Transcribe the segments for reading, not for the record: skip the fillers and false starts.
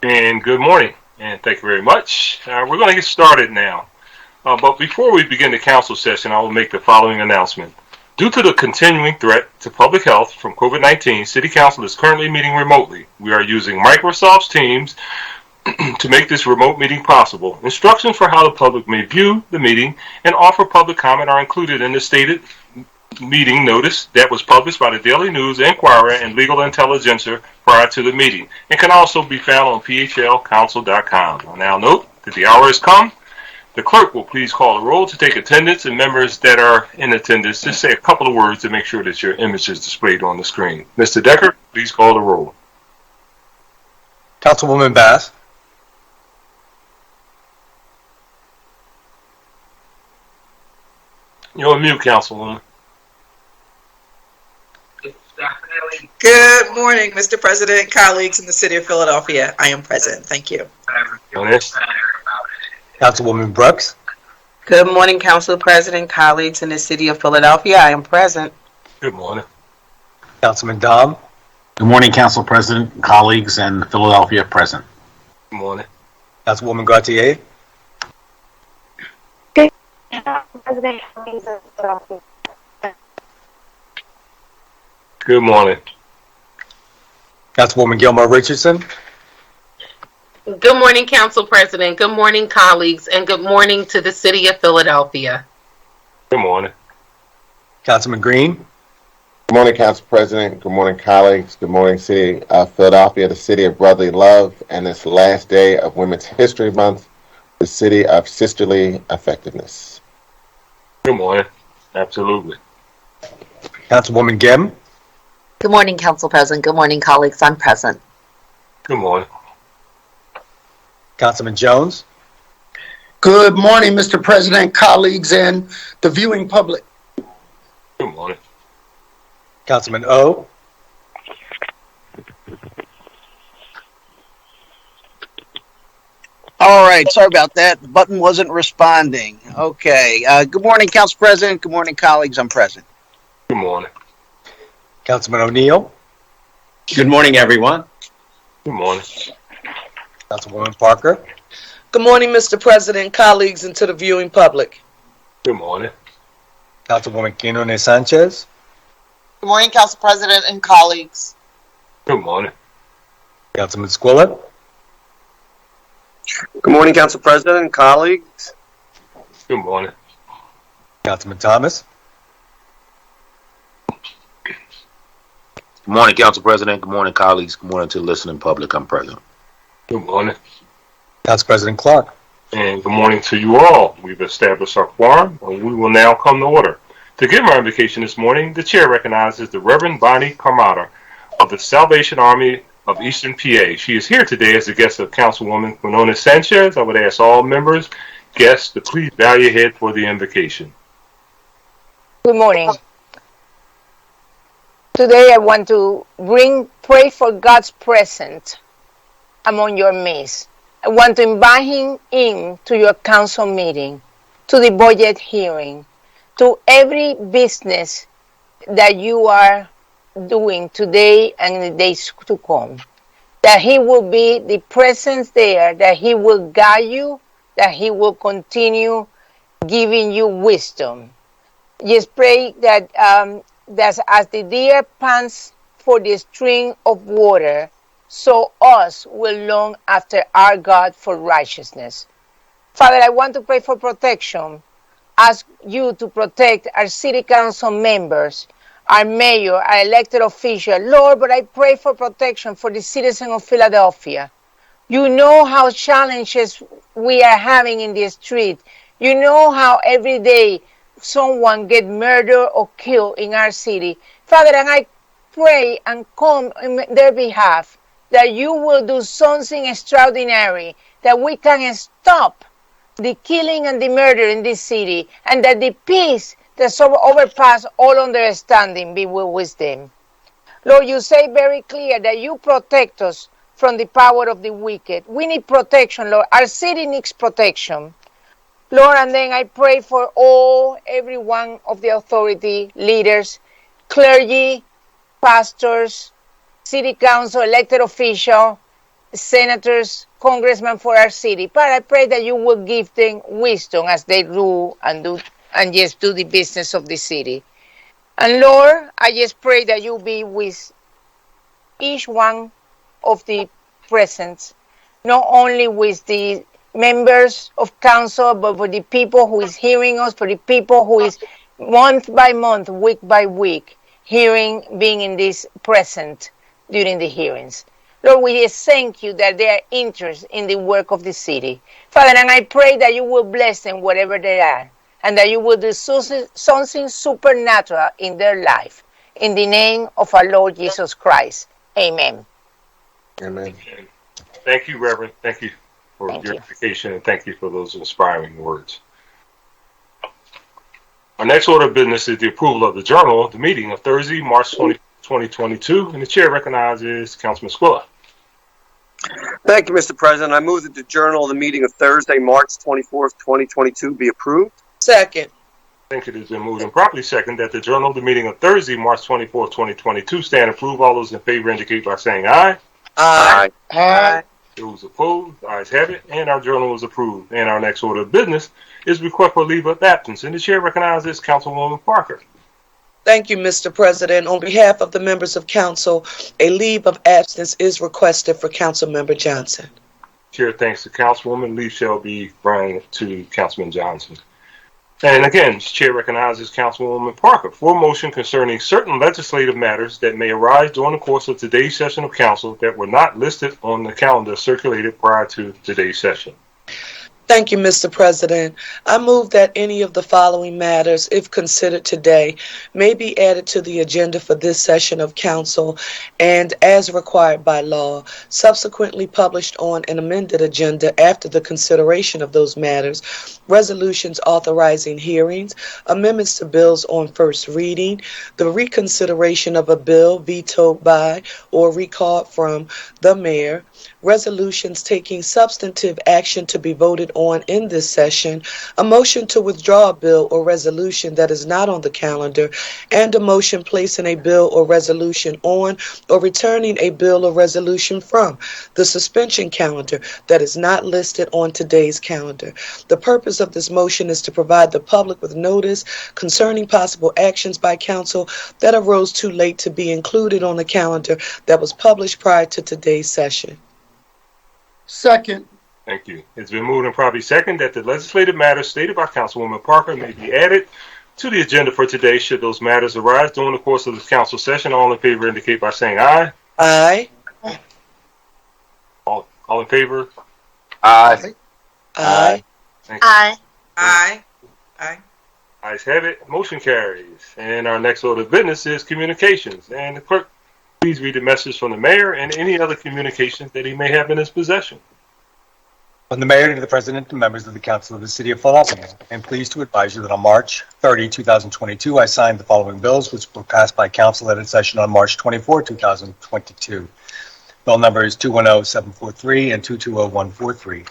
And good morning, and thank you very much. We're going to get started now. But before we begin the council session, I will make the following announcement. Due to the continuing threat to public health from COVID-19, City Council is currently meeting remotely. We are using Microsoft's Teams to make this remote meeting possible. Instructions for how the public may view the meeting and offer public comment are included in the stated meeting notice that was published by the Daily News, Enquirer, and Legal Intelligencer prior to the meeting, and can also be found on phlcouncil.com. I now note that the hour has come. The clerk will please call the roll to take attendance, and members that are in attendance, just say a couple of words to make sure that your image is displayed on the screen. Mr. Decker, please call the roll. Councilwoman Bass. You're on mute, Councilwoman. Good morning, Mr. President, colleagues in the city of Philadelphia. I am present. Thank you. Councilwoman Brooks. Good morning, Council President, colleagues in the city of Philadelphia. I am present. Good morning. Councilman Dom. Good morning, Council President, colleagues, and Philadelphia present. Good morning. Councilwoman Gautier. Good President. Good morning. Councilwoman Gilmore Richardson. Good morning, Council President. Good morning, colleagues, and good morning to the city of Philadelphia. Good morning. Councilman Green. Good morning, Council President. Good morning, colleagues. Good morning, City of Philadelphia, the city of brotherly love, and this last day of Women's History Month, the city of sisterly effectiveness. Good morning. Absolutely. Councilwoman Gim. Good morning, Council President. Good morning, colleagues. I'm present. Good morning. Councilman Jones. Good morning, Mr. President, colleagues, and the viewing public. Good morning. Councilman O. All right, sorry about that. The button wasn't responding. Okay. Good morning, Council President. Good morning, colleagues. I'm present. Good morning. Councilman O'Neill. Good morning, everyone. Good morning. Councilwoman Parker. Good morning, Mr. President, colleagues, and to the viewing public. Good morning. Councilwoman Quinones Sanchez. Good morning, Council President and colleagues. Good morning. Councilman Squilla. Good morning, Council President and colleagues. Good morning. Councilman Thomas. Good morning, Council President. Good morning, colleagues. Good morning to the listening public. I'm present. Good morning. Council President Clark. And good morning to you all. We've established our quorum, and we will now come to order. To give our invocation this morning, the chair recognizes the Reverend Bonnie Carmada of the Salvation Army of Eastern PA. She is here today as a guest of Councilwoman Quinones Sanchez. I would ask all members, guests, to please bow your head for the invocation. Good morning. Today I want to pray for God's presence among your midst. I want to invite him in to your council meeting, to the budget hearing, to every business that you are doing today and in the days to come. That he will be the presence there, that he will guide you, that he will continue giving you wisdom. Just pray that that as the deer pants for the stream of water, so us will long after our God for righteousness. Father, I want to pray for protection. Ask you to protect our city council members, our mayor, our elected official. Lord, but I pray for protection for the citizens of Philadelphia. You know how challenges we are having in the street. You know how every day someone get murdered or killed in our city. Father, and I pray and come on their behalf that you will do something extraordinary, that we can stop the killing and the murder in this city, and that the peace that so overpass all understanding be with them. Lord, you say very clear that you protect us from the power of the wicked. We need protection, Lord. Our city needs protection. Lord, and then I pray for every one of the authority leaders, clergy, pastors, city council, elected official, senators, congressmen for our city. But I pray that you will give them wisdom as they rule and just do the business of the city. And Lord, I just pray that you be with each one of the present, not only with the members of council, but for the people who is hearing us, for the people who is month by month, week by week, being in this present during the hearings. Lord, we just thank you that they are interested in the work of the city. Father, and I pray that you will bless them wherever they are, and that you will do something supernatural in their life. In the name of our Lord Jesus Christ. Amen. Amen. Thank you, Reverend. Thank you for your education, and thank you for those inspiring words. Our next order of business is the approval of the journal of the meeting of Thursday, March 20, 2022, and the chair recognizes Councilman Squilla. Thank you, Mr. President. I move that the journal of the meeting of Thursday, March 24th, 2022 be approved. Second. Thank you. It has been moved and properly second that the journal of the meeting of Thursday, March 24th, 2022 stand approved. All those in favor indicate by saying aye. Aye. Aye. Those opposed, ayes have it, and our journal is approved. And our next order of business is request for leave of absence, and the chair recognizes Councilwoman Parker. Thank you, Mr. President. On behalf of the members of council, a leave of absence is requested for Councilmember Johnson. Chair thanks the Councilwoman. Leave shall be granted to Councilman Johnson. And again, Chair recognizes Councilwoman Parker for a motion concerning certain legislative matters that may arise during the course of today's session of council that were not listed on the calendar circulated prior to today's session. Thank you, Mr. President. I move that any of the following matters, if considered today, may be added to the agenda for this session of council and, as required by law, subsequently published on an amended agenda after the consideration of those matters: resolutions authorizing hearings, amendments to bills on first reading, the reconsideration of a bill vetoed by or recalled from the mayor, resolutions taking substantive action to be voted on in this session, a motion to withdraw a bill or resolution that is not on the calendar, and a motion placing a bill or resolution on or returning a bill or resolution from the suspension calendar that is not listed on today's calendar. The purpose of this motion is to provide the public with notice concerning possible actions by council that arose too late to be included on the calendar that was published prior to today's session. Second. Thank you. It's been moved and probably second that the legislative matters stated by Councilwoman Parker may be added to the agenda for today should those matters arise during the course of this council session. All in favor indicate by saying aye. Aye. All in favor? Aye. Aye. Aye. Aye. Aye. Ayes have it. Motion carries. And our next order of business is communications. And the clerk, please read the message from the mayor and any other communications that he may have in his possession. From the mayor to the president and members of the council of the city of Philadelphia, I am pleased to advise you that on March 30, 2022, I signed the following bills, which were passed by council at its session on March 24, 2022. Bill numbers 210743 and 220143.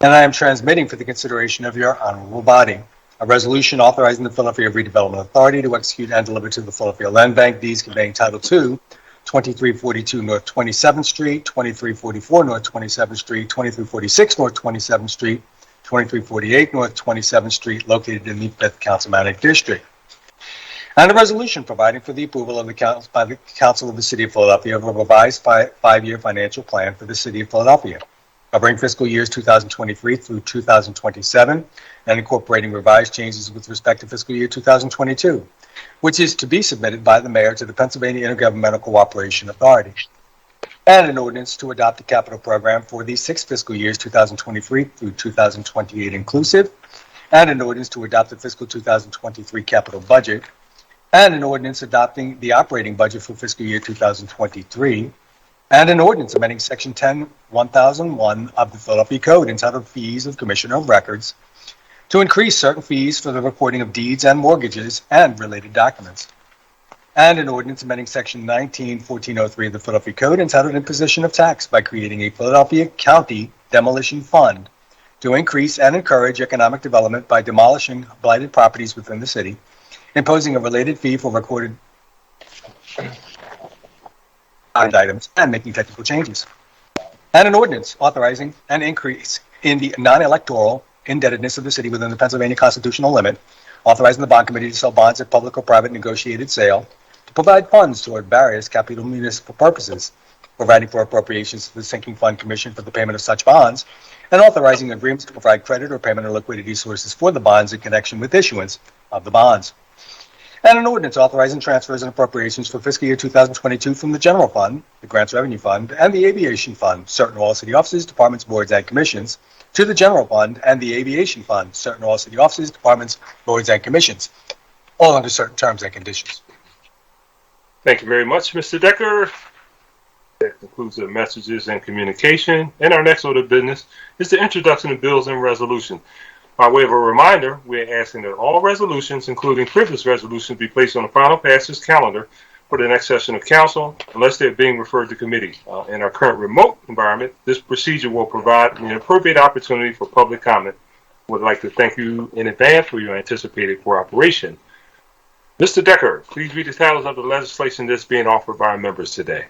And I am transmitting for the consideration of your honorable body a resolution authorizing the Philadelphia Redevelopment Authority to execute and deliver to the Philadelphia Land Bank deeds conveying Title II, 2342 North 27th Street, 2344 North 27th Street, 2346 North 27th Street, 2348 North 27th Street, located in the 5th Councilmanic District. And a resolution providing for the approval of by the Council of the City of Philadelphia of a revised five-year financial plan for the City of Philadelphia, covering fiscal years 2023 through 2027, and incorporating revised changes with respect to fiscal year 2022, which is to be submitted by the mayor to the Pennsylvania Intergovernmental Cooperation Authority, and an ordinance to adopt the capital program for the 6 fiscal years 2023 through 2028 inclusive, and an ordinance to adopt the fiscal 2023 capital budget, and an ordinance adopting the operating budget for fiscal year 2023, and an ordinance amending Section 10-1001 of the Philadelphia Code entitled Fees of Commissioner of Records to increase certain fees for the recording of deeds and mortgages and related documents, and an ordinance amending Section 19-1403 of the Philadelphia Code entitled Imposition of Tax by creating a Philadelphia County Demolition Fund to increase and encourage economic development by demolishing blighted properties within the city, imposing a related fee for recorded items, and making technical changes. And an ordinance authorizing an increase in the non-electoral indebtedness of the city within the Pennsylvania constitutional limit, authorizing the bond committee to sell bonds at public or private negotiated sale, to provide funds toward various capital municipal purposes, providing for appropriations to the sinking fund commission for the payment of such bonds, and authorizing agreements to provide credit or payment or liquidity sources for the bonds in connection with issuance of the bonds. And an ordinance authorizing transfers and appropriations for fiscal year 2022 from the general fund, the grants revenue fund, and the aviation fund, certain all city offices, departments, boards, and commissions, to the general fund and the aviation fund, certain all city offices, departments, boards, and commissions, all under certain terms and conditions. Thank you very much, Mr. Decker. That concludes the messages and communication. And our next order of business is the introduction of bills and resolutions. By way of a reminder, we're asking that all resolutions, including frivolous resolutions, be placed on the final passage calendar for the next session of council, unless they're being referred to committee. In our current remote environment, this procedure will provide an appropriate opportunity for public comment. Would like to thank you in advance for your anticipated cooperation. Mr. Decker, please read the titles of the legislation that's being offered by our members today.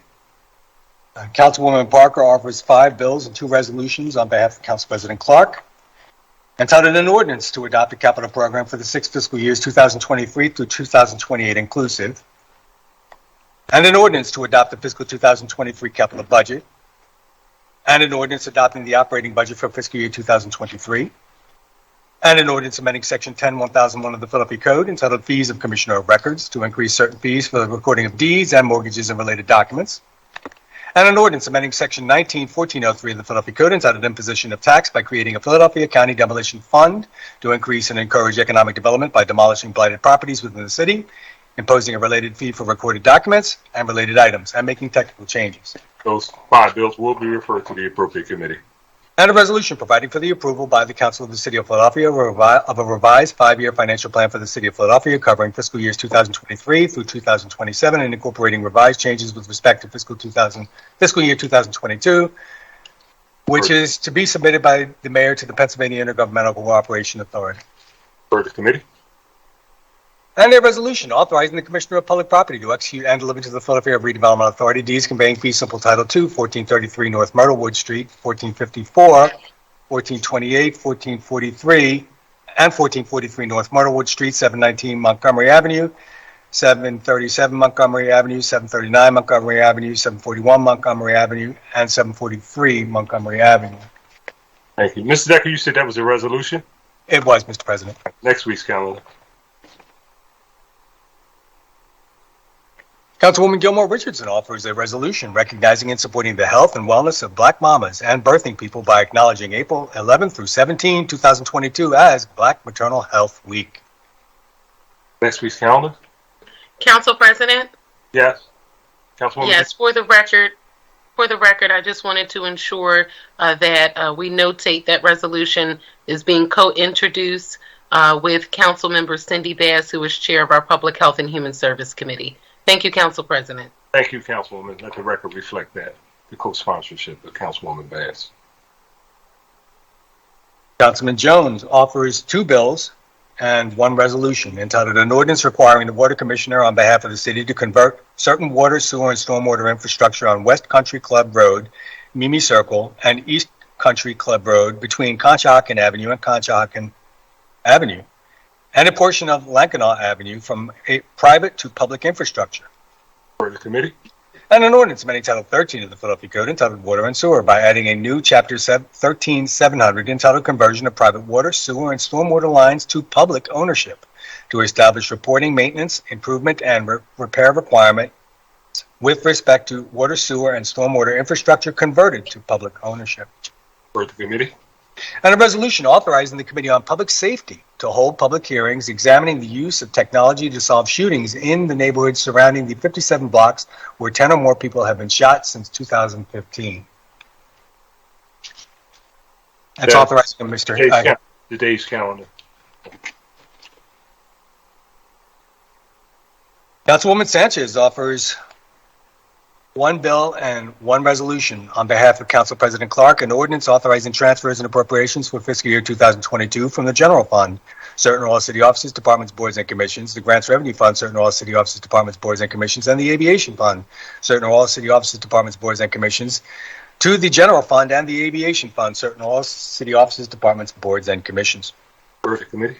Councilwoman Parker offers 5 bills and 2 resolutions on behalf of Council President Clark, entitled an ordinance to adopt a capital program for the 6 fiscal years 2023 through 2028 inclusive, and an ordinance to adopt the fiscal 2023 capital budget, and an ordinance adopting the operating budget for fiscal year 2023, and an ordinance amending Section 10-1001 of the Philadelphia Code entitled Fees of Commissioner of Records to increase certain fees for the recording of deeds and mortgages and related documents, and an ordinance amending Section 19-1403 of the Philadelphia Code entitled Imposition of Tax by creating a Philadelphia County Demolition Fund to increase and encourage economic development by demolishing blighted properties within the city, imposing a related fee for recorded documents and related items, and making technical changes. Those 5 bills will be referred to the appropriate committee. And a resolution providing for the approval by the Council of the City of Philadelphia of a revised 5-year financial plan for the City of Philadelphia covering fiscal years 2023 through 2027 and incorporating revised changes with respect to fiscal year 2022, which is to be submitted by the mayor to the Pennsylvania Intergovernmental Cooperation Authority. For the committee. And a resolution authorizing the Commissioner of Public Property to execute and deliver to the Philadelphia Redevelopment Authority deeds conveying fee simple title 2, 1433 North Myrtlewood Street, 1454, 1428, 1443, and 1443 North Myrtlewood Street, 719 Montgomery Avenue, 737 Montgomery Avenue, 739 Montgomery Avenue, 741 Montgomery Avenue, and 743 Montgomery Avenue. Thank you. Mr. Decker, you said that was a resolution? It was, Mr. President. Next week's calendar. Councilwoman Gilmore Richardson offers a resolution recognizing and supporting the health and wellness of Black mamas and birthing people by acknowledging April 11 through 17, 2022 as Black Maternal Health Week. Next week's calendar. Council President? Yes. Councilwoman? Yes, for the record, I just wanted to ensure that we notate that resolution is being co-introduced with Councilmember Cindy Bass, who is chair of our Public Health and Human Service Committee. Thank you, Council President. Thank you, Councilwoman. Let the record reflect that. The co-sponsorship of Councilwoman Bass. Councilman Jones offers 2 bills and 1 resolution entitled an ordinance requiring the water commissioner on behalf of the city to convert certain water, sewer, and stormwater infrastructure on West Country Club Road, Mimi Circle, and East Country Club Road between Conshohocken Avenue and Conshohocken Avenue, and a portion of Lankenau Avenue from a private to public infrastructure. For the committee. And an ordinance amending Title 13 of the Philadelphia Code entitled Water and Sewer by adding a new Chapter 13-700 entitled Conversion of Private Water, Sewer, and Stormwater Lines to Public Ownership to establish reporting, maintenance, improvement, and repair requirements with respect to water, sewer, and stormwater infrastructure converted to public ownership. For the committee. And a resolution authorizing the Committee on Public Safety to hold public hearings examining the use of technology to solve shootings in the neighborhoods surrounding the 57 blocks where 10 or more people have been shot since 2015. That's authorized by Mr. Today's calendar. Councilwoman Sanchez offers 1 bill and 1 resolution on behalf of Council President Clark, an ordinance authorizing transfers and appropriations for fiscal year 2022 from the general fund, certain all city offices, departments, boards, and commissions, the grants revenue fund, certain all city offices, departments, boards, and commissions, and the aviation fund, certain all city offices, departments, boards, and commissions, To the general fund and the aviation fund, certain all city offices, departments, boards, and commissions. Refer to committee.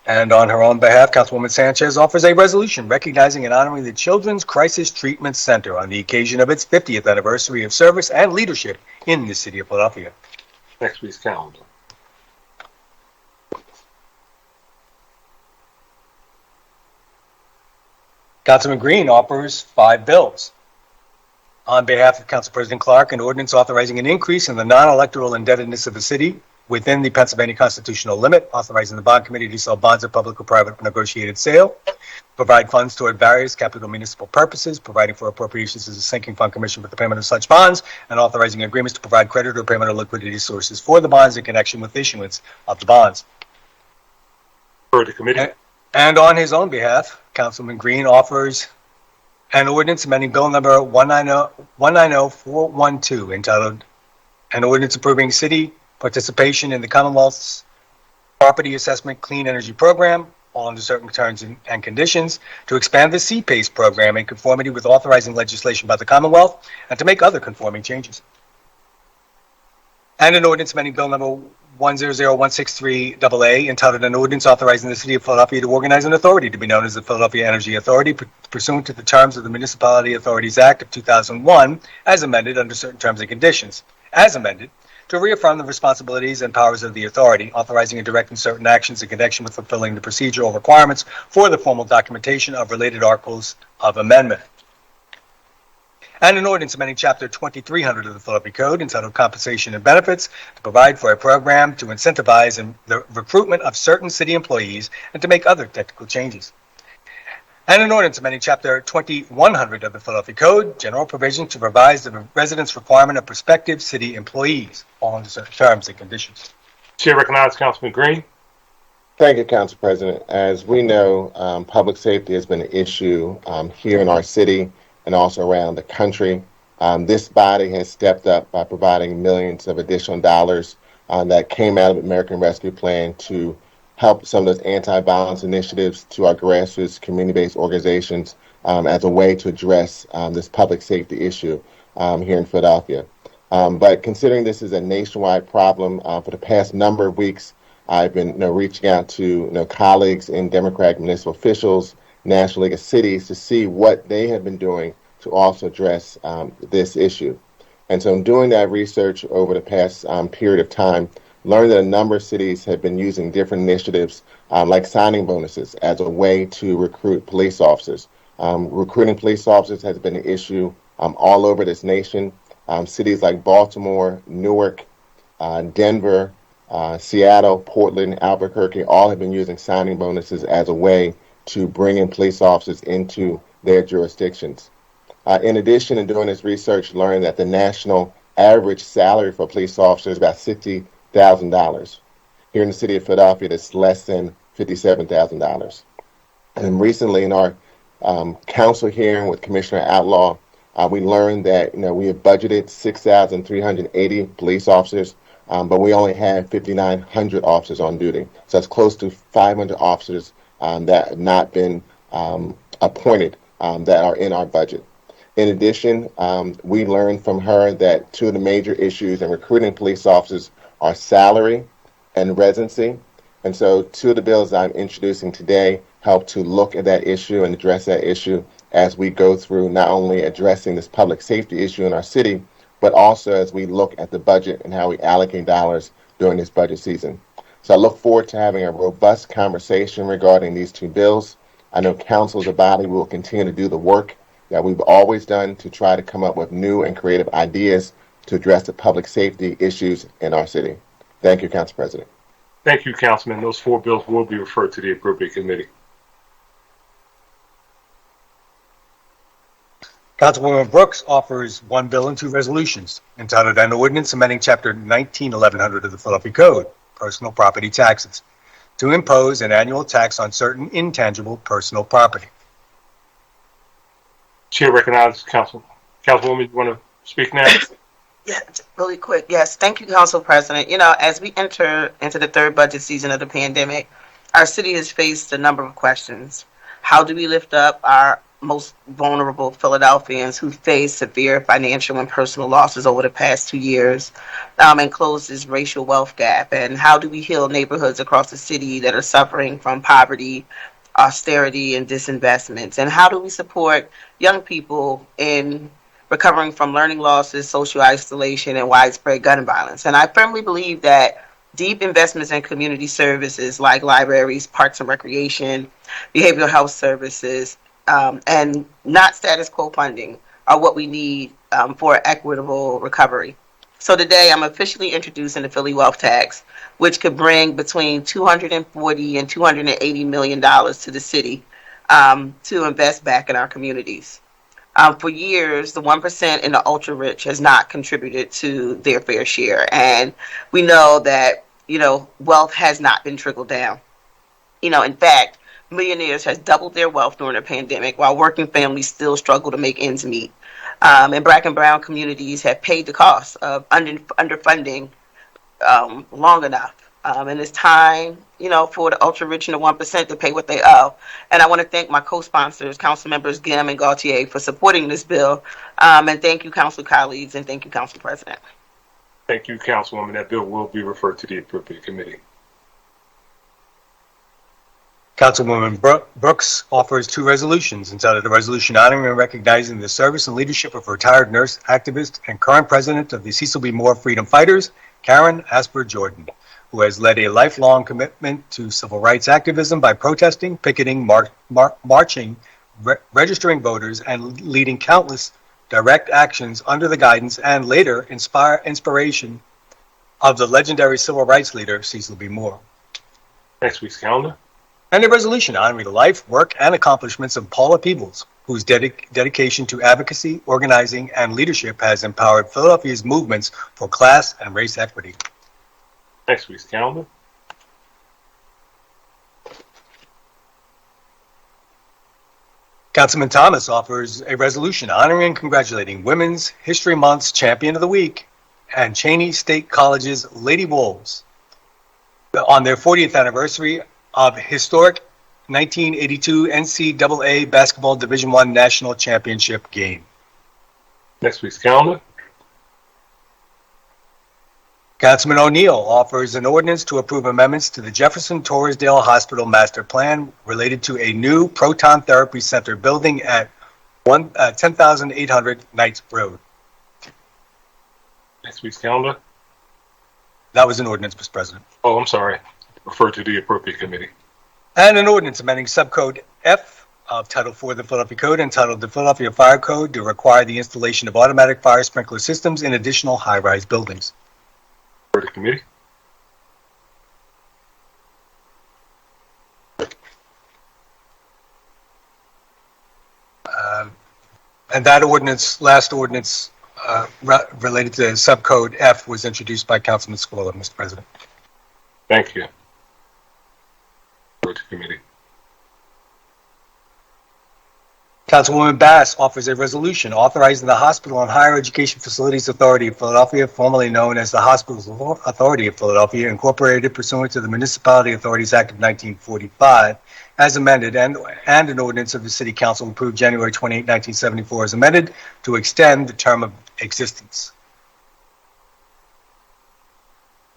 And on her own behalf, Councilwoman Sanchez offers a resolution recognizing and honoring the Children's Crisis Treatment Center on the occasion of its 50th anniversary of service and leadership in the city of Philadelphia. Next week's calendar. Councilman Green offers 5 bills. On behalf of Council President Clark, an ordinance authorizing an increase in the non-electoral indebtedness of the city within the Pennsylvania constitutional limit, authorizing the bond committee to sell bonds of public or private negotiated sale, provide funds toward various capital municipal purposes, providing for appropriations as a sinking fund commission for the payment of such bonds, and authorizing agreements to provide credit or payment or liquidity sources for the bonds in connection with issuance of the bonds. Refer to committee. And on his own behalf, Councilman Green offers an ordinance amending Bill number 190412, entitled An Ordinance Approving City Participation in the Commonwealth's Property Assessment Clean Energy Program, all under certain terms and conditions, to expand the CPACE program in conformity with authorizing legislation by the Commonwealth, and to make other conforming changes. And an ordinance amending Bill number 100163AA, entitled An Ordinance Authorizing the City of Philadelphia to Organize an Authority to be known as the Philadelphia Energy Authority, pursuant to the terms of the Municipality Authorities Act of 2001, as amended under certain terms and conditions, as amended, to reaffirm the responsibilities and powers of the authority, authorizing and directing certain actions in connection with fulfilling the procedural requirements for the formal documentation of related articles of amendment. And an ordinance amending Chapter 2300 of the Philadelphia Code, entitled Compensation and Benefits, to provide for a program to incentivize the recruitment of certain city employees and to make other technical changes. And an ordinance amending Chapter 2100 of the Philadelphia Code, general provision to revise the residence requirement of prospective city employees, all under certain terms and conditions. Chair recognizes Councilman Green. Thank you, Council President. As we know, public safety has been an issue here in our city and also around the country. This body has stepped up by providing millions of additional dollars that came out of the American Rescue Plan to help some of those anti-violence initiatives to our grassroots community-based organizations as a way to address this public safety issue here in Philadelphia. But considering this is a nationwide problem, for the past number of weeks, I've been reaching out to colleagues in Democratic municipal officials, National League of Cities, to see what they have been doing to also address this issue. And so in doing that research over the past period of time, learned that a number of cities have been using different initiatives like signing bonuses as a way to recruit police officers. Recruiting police officers has been an issue all over this nation. Cities like Baltimore, Newark, Denver, Seattle, Portland, Albuquerque, all have been using signing bonuses as a way to bring in police officers into their jurisdictions. In addition, in doing this research, learned that the national average salary for police officers is about $60,000. Here in the city of Philadelphia, it's less than $57,000. And recently in our council hearing with Commissioner Outlaw, we learned that we have budgeted 6,380 police officers, but we only have 5,900 officers on duty. So that's close to 500 officers that have not been appointed that are in our budget. In addition, we learned from her that two of the major issues in recruiting police officers are salary and residency. And so two of the bills I'm introducing today help to look at that issue and address that issue as we go through not only addressing this public safety issue in our city, but also as we look at the budget and how we allocate dollars during this budget season. So I look forward to having a robust conversation regarding these two bills. I know council as a body will continue to do the work that we've always done to try to come up with new and creative ideas to address the public safety issues in our city. Thank you, Council President. Thank you, Councilman. Those 4 bills will be referred to the appropriate committee. Councilwoman Brooks offers 1 bill and 2 resolutions, entitled An Ordinance Amending Chapter 191100 of the Philadelphia Code, Personal Property Taxes, to impose an annual tax on certain intangible personal property. Chair recognizes Councilwoman, you want to speak now? Yeah, really quick. Yes, thank you, Council President. As we enter into the 3rd budget season of the pandemic, our city has faced a number of questions. How do we lift up our most vulnerable Philadelphians who face severe financial and personal losses over the past 2 years, and close this racial wealth gap? And how do we heal neighborhoods across the city that are suffering from poverty, austerity, and disinvestments? And how do we support young people in recovering from learning losses, social isolation, and widespread gun violence? And I firmly believe that deep investments in community services like libraries, parks and recreation, behavioral health services, and not status quo funding are what we need for equitable recovery. So today I'm officially introducing the Philly Wealth Tax, which could bring between $240 and $280 million to the city to invest back in our communities. For years, the 1% and the ultra rich has not contributed to their fair share. And we know that, wealth has not been trickled down. In fact, millionaires has doubled their wealth during the pandemic while working families still struggle to make ends meet. And Black and brown communities have paid the cost of underfunding long enough. And it's time, for the ultra rich and the 1% to pay what they owe. And I want to thank my co-sponsors, Council Members Gim and Gaultier, for supporting this bill. And thank you, Council colleagues, and thank you, Council President. Thank you, Councilwoman. That bill will be referred to the appropriate committee. Councilwoman Brooks offers two resolutions entitled a resolution honoring and recognizing the service and leadership of retired nurse, activist, and current president of the Cecil B. Moore Freedom Fighters, Karen Asper Jordan, who has led a lifelong commitment to civil rights activism by protesting, picketing, marching, registering voters, and leading countless direct actions under the guidance and later inspiration of the legendary civil rights leader Cecil B. Moore. Next week's calendar. And a resolution honoring the life, work, and accomplishments of Paula Peebles, whose dedication to advocacy, organizing, and leadership has empowered Philadelphia's movements for class and race equity. Next week's calendar. Councilman Thomas offers a resolution honoring and congratulating Women's History Month's Champion of the Week and Cheney State College's Lady Wolves on their 40th anniversary of historic 1982 NCAA Basketball Division I National Championship game. Next week's calendar. Councilman O'Neill offers an ordinance to approve amendments to the Jefferson Torresdale Hospital Master Plan related to a new proton therapy center building at 10,800 Knights Road. Next week's calendar. That was an ordinance, Mr. President. Oh, I'm sorry. Refer to the appropriate committee. And an ordinance amending subcode F of Title IV of the Philadelphia Code entitled the Philadelphia Fire Code to require the installation of automatic fire sprinkler systems in additional high-rise buildings. For the committee. And that ordinance, last ordinance related to subcode F, was introduced by Councilman Squilla, Mr. President. Thank you. For the committee. Councilwoman Bass offers a resolution authorizing the Hospital and Higher Education Facilities Authority of Philadelphia, formerly known as the Hospitals Authority of Philadelphia, incorporated pursuant to the Municipality Authorities Act of 1945, as amended, and an ordinance of the City Council approved January 28, 1974, as amended, to extend the term of existence.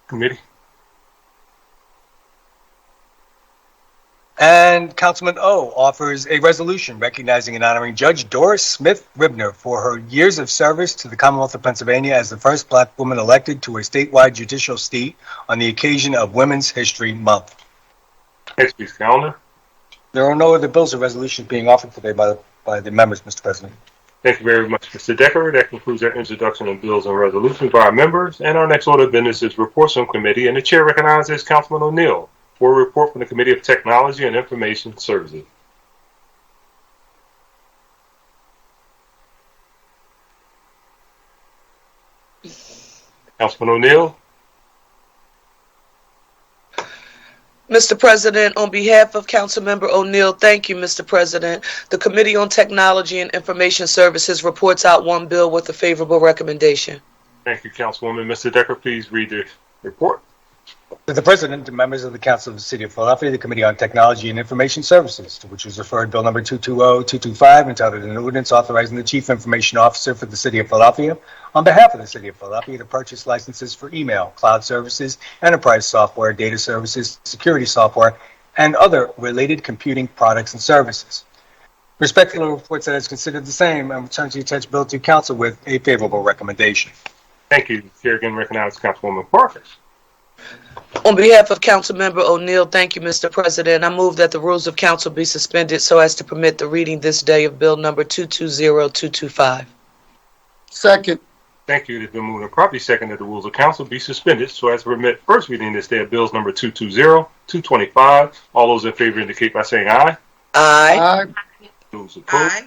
Committee. And Councilman O offers a resolution recognizing and honoring Judge Doris Smith Ribner for her years of service to the Commonwealth of Pennsylvania as the first Black woman elected to a statewide judicial seat on the occasion of Women's History Month. Next week's calendar. There are no other bills or resolutions being offered today by the members, Mr. President. Thank you very much, Mr. Decker. That concludes our introduction of bills and resolutions by our members. And our next order of business is reports from committee, and the chair recognizes Councilman O'Neill for a report from the Committee of Technology and Information Services. Councilman O'Neill. Mr. President, on behalf of Councilmember O'Neill, thank you, Mr. President. The Committee on Technology and Information Services reports out one bill with a favorable recommendation. Thank you, Councilwoman. Mr. Decker, please read the report. To the President and members of the Council of the City of Philadelphia, the Committee on Technology and Information Services, to which was referred Bill Number 220-225, entitled an ordinance authorizing the Chief Information Officer for the City of Philadelphia, on behalf of the City of Philadelphia, to purchase licenses for email, cloud services, enterprise software, data services, security software, and other related computing products and services. Respectfully reports that it's considered the same and returns to the attention bill to council with a favorable recommendation. Thank you. Chair again recognizes Councilwoman Parker. On behalf of Councilmember O'Neill, thank you, Mr. President. I move that the rules of council be suspended so as to permit the reading this day of Bill Number 220225. Second. Thank you. It has been moved and properly second that the rules of council be suspended so as to permit first reading this day of bills number 220-225. All those in favor indicate by saying aye. Aye. Those opposed?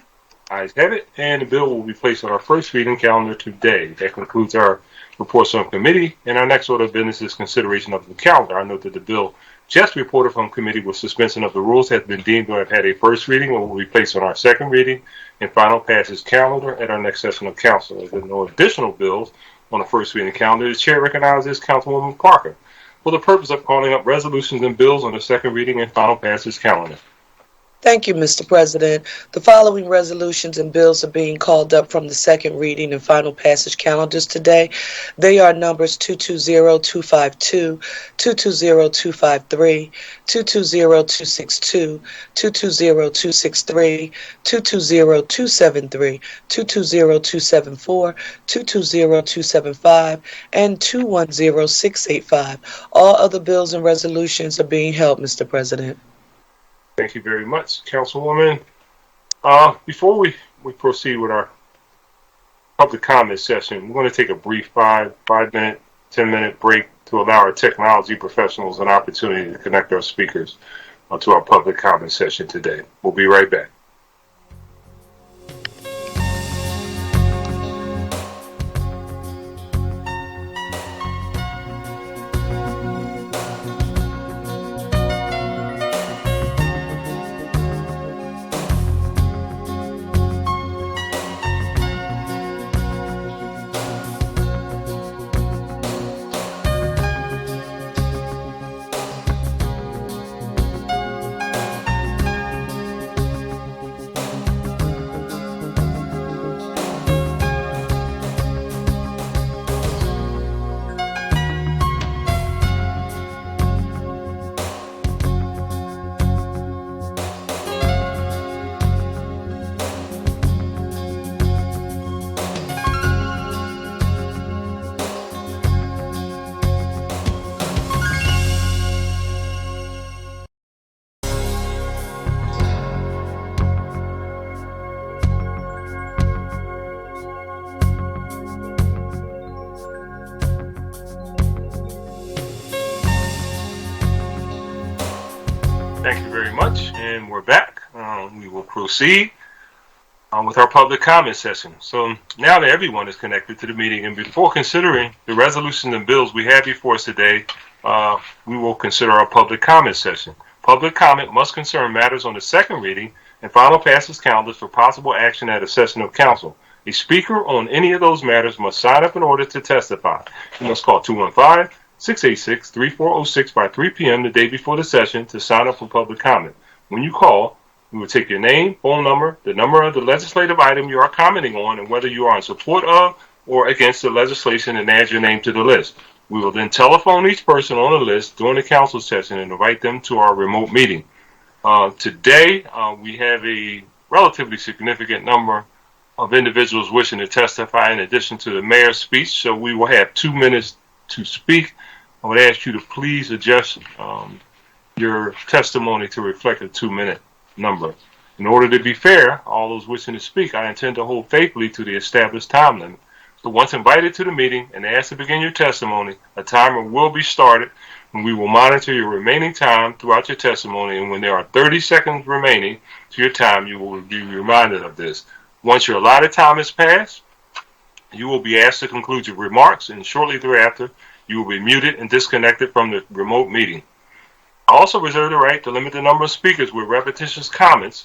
Ayes have it, and the bill will be placed on our first reading calendar today. That concludes our reports from committee, and our next order of business is consideration of the calendar. I note that the bill just reported from committee with suspension of the rules has been deemed to have had a first reading and will be placed on our second reading and final passage calendar at our next session of council. If there are no additional bills on the first reading calendar, the chair recognizes Councilwoman Parker for the purpose of calling up resolutions and bills on the second reading and final passage calendar. Thank you, Mr. President. The following resolutions and bills are being called up from the second reading and final passage calendars today. They are numbers 220252, 220253, 220262, 220263, 220273, 220274, 220275, and 210685. All other bills and resolutions are being held, Mr. President. Thank you very much, Councilwoman. Before we proceed with our public comment session, we're going to take a brief 5-minute, 10-minute break to allow our technology professionals an opportunity to connect our speakers to our public comment session today. We'll be right back. Thank you very much, and we're back. We will proceed with our public comment session. So now that everyone is connected to the meeting, and before considering the resolutions and bills we have before us today, we will consider our public comment session. Public comment must concern matters on the second reading and final passage calendars for possible action at a session of council. A speaker on any of those matters must sign up in order to testify. You must call 215-686-3406 by 3 p.m. the day before the session to sign up for public comment. When you call, we will take your name, phone number, the number of the legislative item you are commenting on, and whether you are in support of or against the legislation, and add your name to the list. We will then telephone each person on the list during the council session and invite them to our remote meeting. Today, we have a relatively significant number of individuals wishing to testify in addition to the mayor's speech, so we will have 2 minutes to speak. I would ask you to please adjust your testimony to reflect a 2-minute number. In order to be fair, all those wishing to speak, I intend to hold faithfully to the established time limit. So once invited to the meeting and asked to begin your testimony, a timer will be started, and we will monitor your remaining time throughout your testimony, and when there are 30 seconds remaining to your time, you will be reminded of this. Once your allotted time has passed, you will be asked to conclude your remarks, and shortly thereafter, you will be muted and disconnected from the remote meeting. I also reserve the right to limit the number of speakers where repetitious comments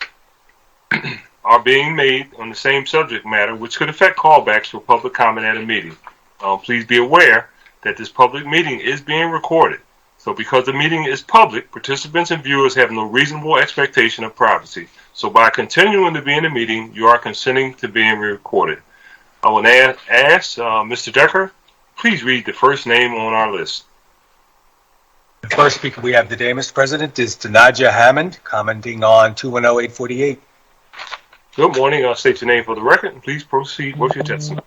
are being made on the same subject matter, which could affect callbacks for public comment at a meeting. Please be aware that this public meeting is being recorded. So because the meeting is public, participants and viewers have no reasonable expectation of privacy. So by continuing to be in the meeting, you are consenting to being recorded. I will now ask Mr. Decker, please read the first name on our list. The first speaker we have today, Mr. President, is Tanaja Hammond, commenting on 210-848. Good morning. State your name for the record, and please proceed with your testimony.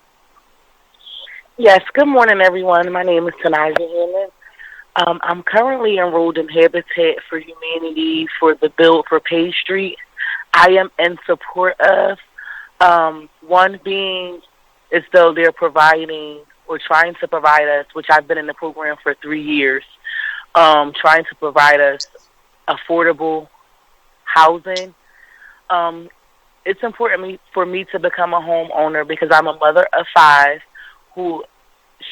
Yes, good morning, everyone. My name is Tanaja Hammond. I'm currently enrolled in Habitat for Humanity for the Build for Page Street. I am in support of one being as though they're providing or trying to provide us, which I've been in the program for 3 years, trying to provide us affordable housing. It's important for me to become a homeowner because I'm a mother of 5 who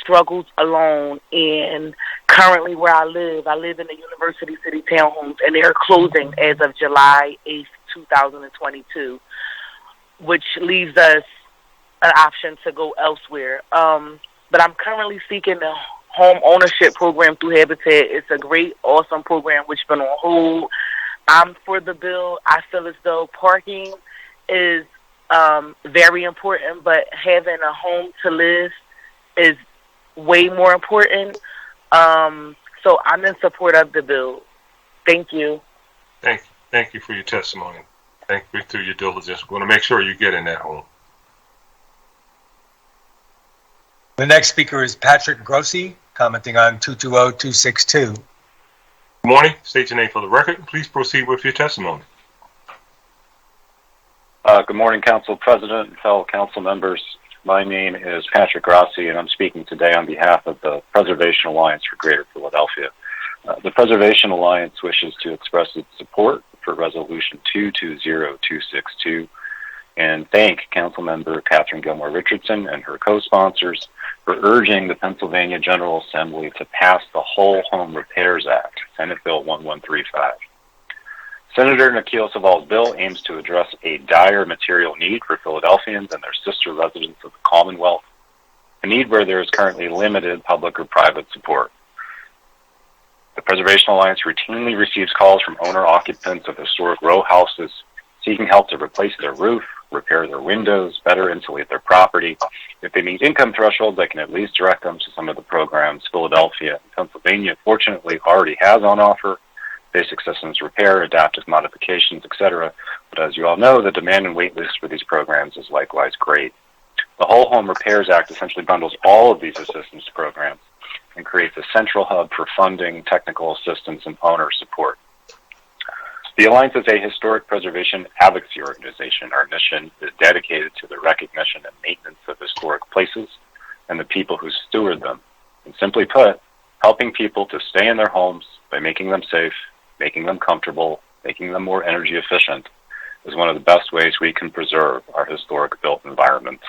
struggles alone, and currently where I live in the University City Townhomes, and they're closing as of July 8th, 2022, which leaves us an option to go elsewhere. But I'm currently seeking the home ownership program through Habitat. It's a great, awesome program which has been on hold. I'm for the bill. I feel as though parking is very important, but having a home to live is way more important. So I'm in support of the bill. Thank you. Thank you for your testimony. Thank you for your diligence. We're going to make sure you get in that home. The next speaker is Patrick Grossi, commenting on 220-262. Good morning. State your name for the record, and please proceed with your testimony. Good morning, Council President and fellow council members. My name is Patrick Grossi, and I'm speaking today on behalf of the Preservation Alliance for Greater Philadelphia. The Preservation Alliance wishes to express its support for Resolution 220262 and thank Councilmember Catherine Gilmore Richardson and her co-sponsors for urging the Pennsylvania General Assembly to pass the Whole Home Repairs Act, Senate Bill 1135. Senator Nikhil Saval's bill aims to address a dire material need for Philadelphians and their sister residents of the Commonwealth, a need where there is currently limited public or private support. The Preservation Alliance routinely receives calls from owner-occupants of historic row houses seeking help to replace their roof, repair their windows, better insulate their property. If they meet income thresholds, I can at least direct them to some of the programs Philadelphia and Pennsylvania fortunately already has on offer: basic systems repair, adaptive modifications, etc. But as you all know, the demand and wait list for these programs is likewise great. The Whole Home Repairs Act essentially bundles all of these assistance programs and creates a central hub for funding, technical assistance, and owner support. The Alliance is a historic preservation advocacy organization. Our mission is dedicated to the recognition and maintenance of historic places and the people who steward them. And simply put, helping people to stay in their homes by making them safe, making them comfortable, making them more energy efficient is one of the best ways we can preserve our historic built environment.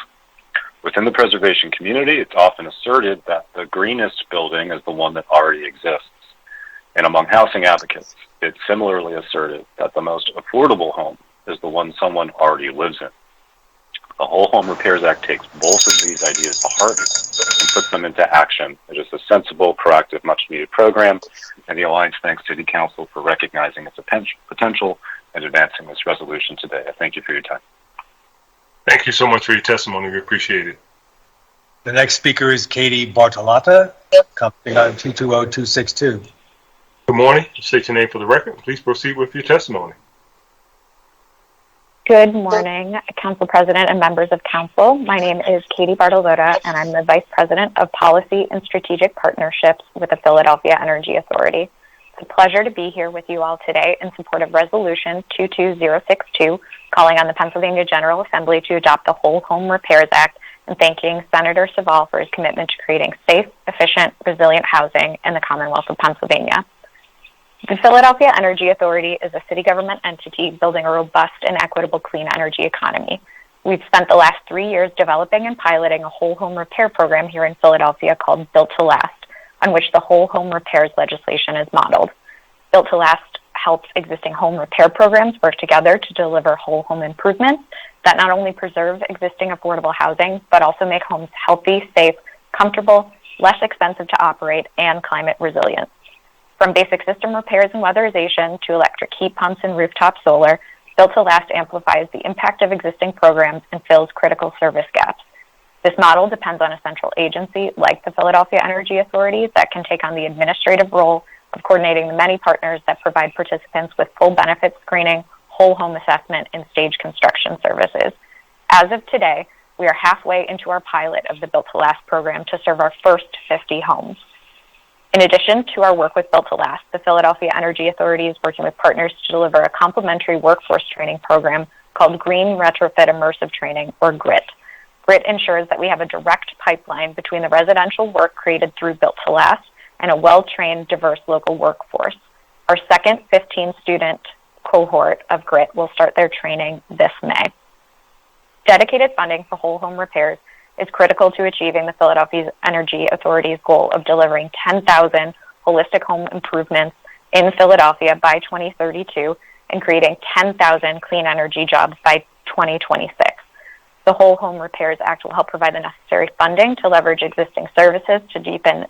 Within the preservation community, it's often asserted that the greenest building is the one that already exists. And among housing advocates, it's similarly asserted that the most affordable home is the one someone already lives in. The Whole Home Repairs Act takes both of these ideas to heart and puts them into action. It is a sensible, proactive, much-needed program, and the Alliance thanks City Council for recognizing its potential and advancing this resolution today. I thank you for your time. Thank you so much for your testimony. We appreciate it. The next speaker is Katie Bartolotta, commenting on 220-262. Good morning. State your name for the record. Please proceed with your testimony. Good morning, Council President and members of Council. My name is Katie Bartolotta, and I'm the Vice President of Policy and Strategic Partnerships with the Philadelphia Energy Authority. It's a pleasure to be here with you all today in support of Resolution 22062, calling on the Pennsylvania General Assembly to adopt the Whole Home Repairs Act, and thanking Senator Saval for his commitment to creating safe, efficient, resilient housing in the Commonwealth of Pennsylvania. The Philadelphia Energy Authority is a city government entity building a robust and equitable clean energy economy. We've spent the last 3 years developing and piloting a whole home repair program here in Philadelphia called Built to Last, on which the whole home repairs legislation is modeled. Built to Last helps existing home repair programs work together to deliver whole home improvements that not only preserve existing affordable housing, but also make homes healthy, safe, comfortable, less expensive to operate, and climate resilient. From basic system repairs and weatherization to electric heat pumps and rooftop solar, Built to Last amplifies the impact of existing programs and fills critical service gaps. This model depends on a central agency like the Philadelphia Energy Authority that can take on the administrative role of coordinating the many partners that provide participants with full benefit screening, whole home assessment, and stage construction services. As of today, we are halfway into our pilot of the Built to Last program to serve our first 50 homes. In addition to our work with Built to Last, the Philadelphia Energy Authority is working with partners to deliver a complementary workforce training program called Green Retrofit Immersive Training, or GRIT. GRIT ensures that we have a direct pipeline between the residential work created through Built to Last and a well-trained, diverse local workforce. Our second 15-student cohort of GRIT will start their training this May. Dedicated funding for whole home repairs is critical to achieving the Philadelphia Energy Authority's goal of delivering 10,000 holistic home improvements in Philadelphia by 2032 and creating 10,000 clean energy jobs by 2026. The Whole Home Repairs Act will help provide the necessary funding to leverage existing services to deepen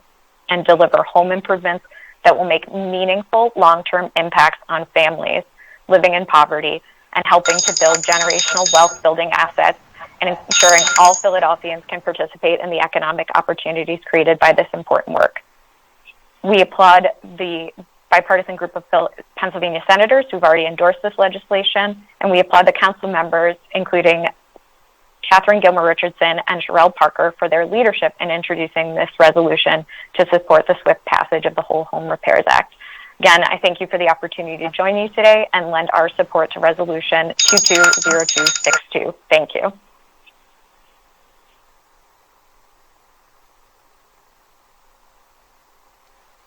and deliver home improvements that will make meaningful long-term impacts on families living in poverty and helping to build generational wealth-building assets and ensuring all Philadelphians can participate in the economic opportunities created by this important work. We applaud the bipartisan group of Pennsylvania senators who've already endorsed this legislation, and we applaud the council members, including Catherine Gilmore Richardson and Sherelle Parker, for their leadership in introducing this resolution to support the swift passage of the Whole Home Repairs Act. Again, I thank you for the opportunity to join you today and lend our support to Resolution 220262. Thank you.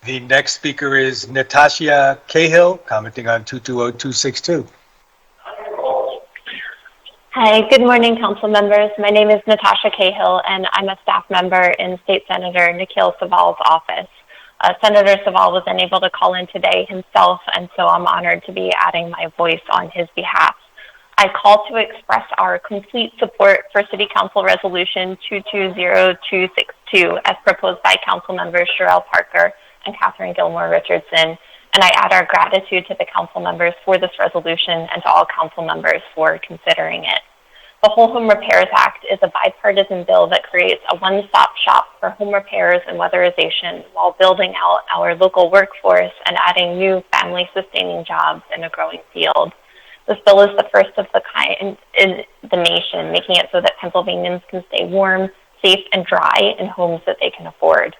The next speaker is Natasha Cahill, commenting on 220262. Hi, good morning, council members. My name is Natasha Cahill, and I'm a staff member in State Senator Nikhil Saval's office. Senator Saval was unable to call in today himself, and so I'm honored to be adding my voice on his behalf. I call to express our complete support for City Council Resolution 220262 as proposed by Council members Sherelle Parker and Catherine Gilmore Richardson, and I add our gratitude to the council members for this resolution and to all council members for considering it. The Whole Home Repairs Act is a bipartisan bill that creates a one-stop shop for home repairs and weatherization while building out our local workforce and adding new family-sustaining jobs in a growing field. This bill is the first of the kind in the nation, making it so that Pennsylvanians can stay warm, safe, and dry in homes that they can afford.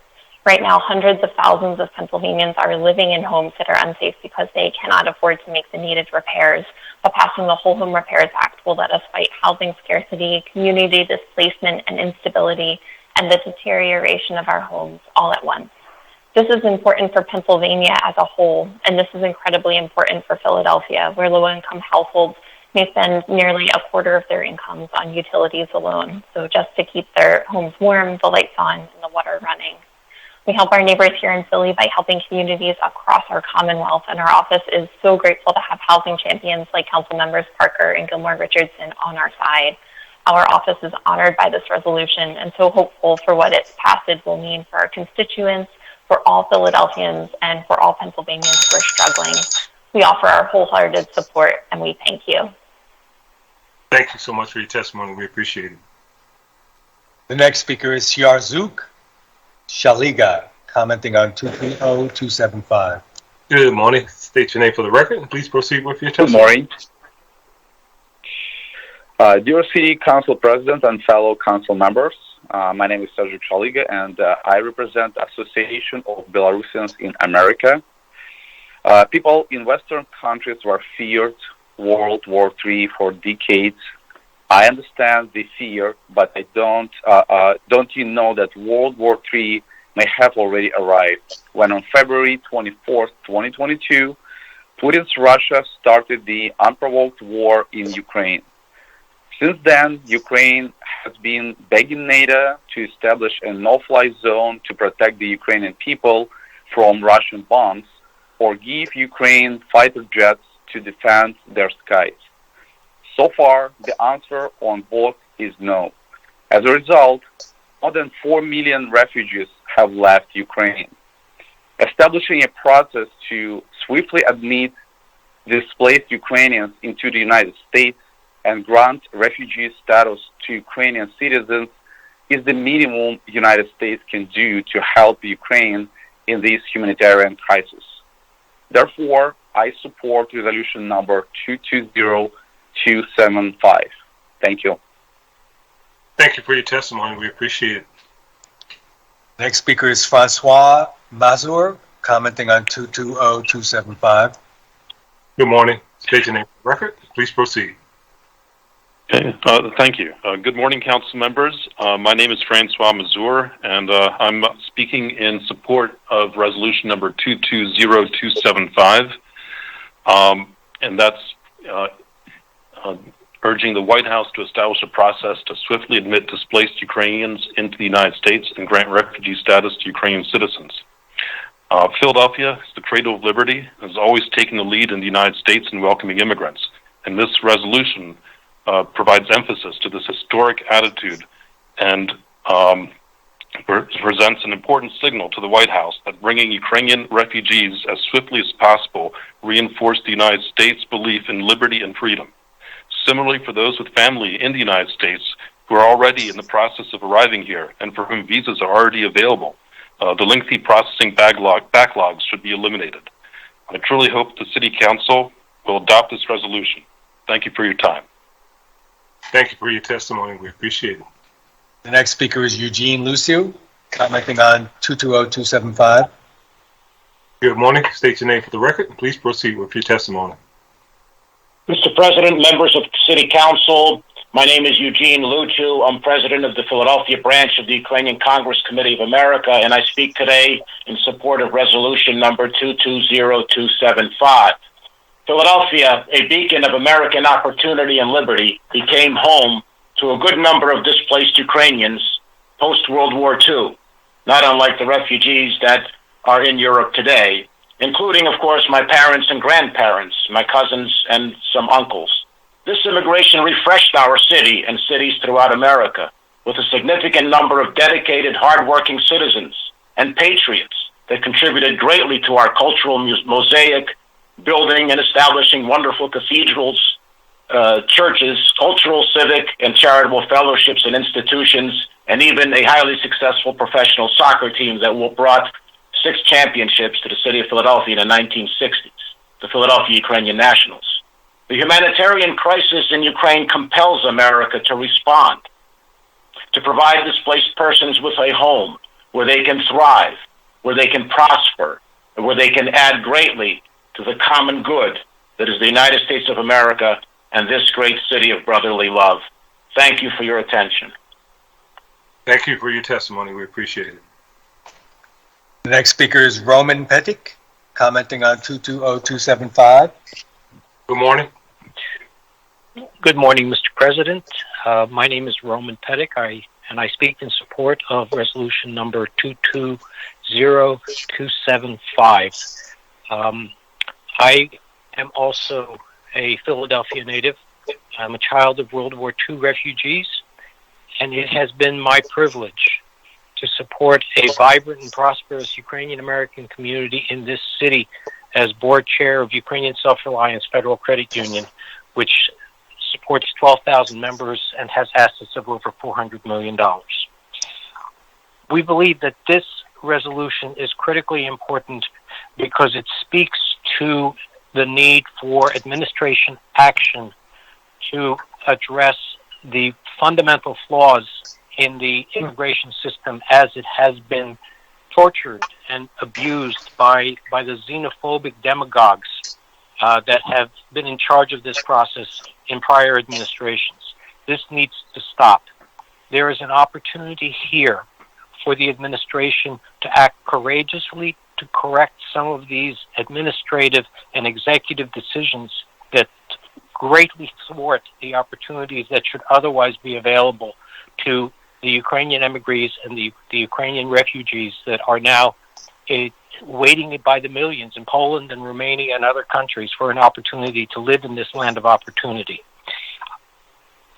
Right now, hundreds of thousands of Pennsylvanians are living in homes that are unsafe because they cannot afford to make the needed repairs. But passing the Whole Home Repairs Act will let us fight housing scarcity, community displacement and instability, and the deterioration of our homes all at once. This is important for Pennsylvania as a whole, and this is incredibly important for Philadelphia, where low-income households may spend nearly a quarter of their incomes on utilities alone. So just to keep their homes warm, the lights on, and the water running. We help our neighbors here in Philly by helping communities across our Commonwealth, and our office is so grateful to have housing champions like Council members Parker and Gilmore Richardson on our side. Our office is honored by this resolution and so hopeful for what its passage will mean for our constituents, for all Philadelphians, and for all Pennsylvanians who are struggling. We offer our wholehearted support, and we thank you. Thank you so much for your testimony. We appreciate it. The next speaker is Shiarzouk Shaliga, commenting on 230275. Good morning. State your name for the record, and please proceed with your testimony. Good morning. Dear City Council President and fellow council members, my name is Shiarzouk Shaliga, and I represent Association of Belarusians in America. People in Western countries were feared World War III for decades. I understand the fear, but I don't you know that World War III may have already arrived when on February 24th, 2022, Putin's Russia started the unprovoked war in Ukraine. Since then, Ukraine has been begging NATO to establish a no-fly zone to protect the Ukrainian people from Russian bombs or give Ukraine fighter jets to defend their skies. So far, the answer on both is no. As a result, more than 4 million refugees have left Ukraine. establishing a process to swiftly admit displaced Ukrainians into the United States and grant refugee status to Ukrainian citizens is the minimum the United States can do to help Ukraine in this humanitarian crisis. Therefore, I support resolution number 220275. Thank you. Thank you for your testimony. We appreciate it. Next speaker is Francois Mazur, commenting on 220275. Good morning. State your name for the record. Please proceed. Okay, thank you. Good morning, council members. My name is Francois Mazur, and I'm speaking in support of resolution number 220275, and that's urging the White House to establish a process to swiftly admit displaced Ukrainians into the United States and grant refugee status to Ukrainian citizens. Philadelphia is the cradle of liberty and has always taken the lead in the United States in welcoming immigrants, and this resolution provides emphasis to this historic attitude and presents an important signal to the White House that bringing Ukrainian refugees as swiftly as possible reinforce the United States' belief in liberty and freedom. Similarly, for those with family in the United States who are already in the process of arriving here and for whom visas are already available, the lengthy processing backlogs should be eliminated. I truly hope the City Council will adopt this resolution. Thank you for your time. Thank you for your testimony. We appreciate it. The next speaker is Eugene Lucio, commenting on 220275. Good morning. State your name for the record, and please proceed with your testimony. Mr. President, members of City Council, my name is Eugene Luciu. I'm president of the Philadelphia branch of the Ukrainian Congress Committee of America, and I speak today in support of resolution number 220275. Philadelphia, a beacon of American opportunity and liberty, became home to a good number of displaced Ukrainians post-World War II, not unlike the refugees that are in Europe today, including, of course, my parents and grandparents, my cousins and some uncles. This immigration refreshed our city and cities throughout America with a significant number of dedicated, hardworking citizens and patriots that contributed greatly to our cultural mosaic, building and establishing wonderful cathedrals, churches, cultural, civic, and charitable fellowships and institutions, and even a highly successful professional soccer team that brought 6 championships to the city of Philadelphia in the 1960s, the Philadelphia Ukrainian Nationals. The humanitarian crisis in Ukraine compels America to respond, to provide displaced persons with a home where they can thrive, where they can prosper, and where they can add greatly to the common good that is the United States of America and this great city of brotherly love. Thank you for your attention. Thank you for your testimony. We appreciate it. The next speaker is Roman Petic, commenting on 220275. Good morning. Good morning, Mr. President. My name is Roman Petic, and I speak in support of resolution number 220275. I am also a Philadelphia native. I'm a child of World War II refugees, and it has been my privilege to support a vibrant and prosperous Ukrainian American community in this city as board chair of Ukrainian Self-Reliance Federal Credit Union, which supports 12,000 members and has assets of over $400 million. We believe that this resolution is critically important because it speaks to the need for administration action to address the fundamental flaws in the immigration system as it has been tortured and abused by the xenophobic demagogues that have been in charge of this process in prior administrations. This needs to stop. There is an opportunity here for the administration to act courageously to correct some of these administrative and executive decisions that greatly thwart the opportunities that should otherwise be available to the Ukrainian emigres and the Ukrainian refugees that are now waiting by the millions in Poland and Romania and other countries for an opportunity to live in this land of opportunity.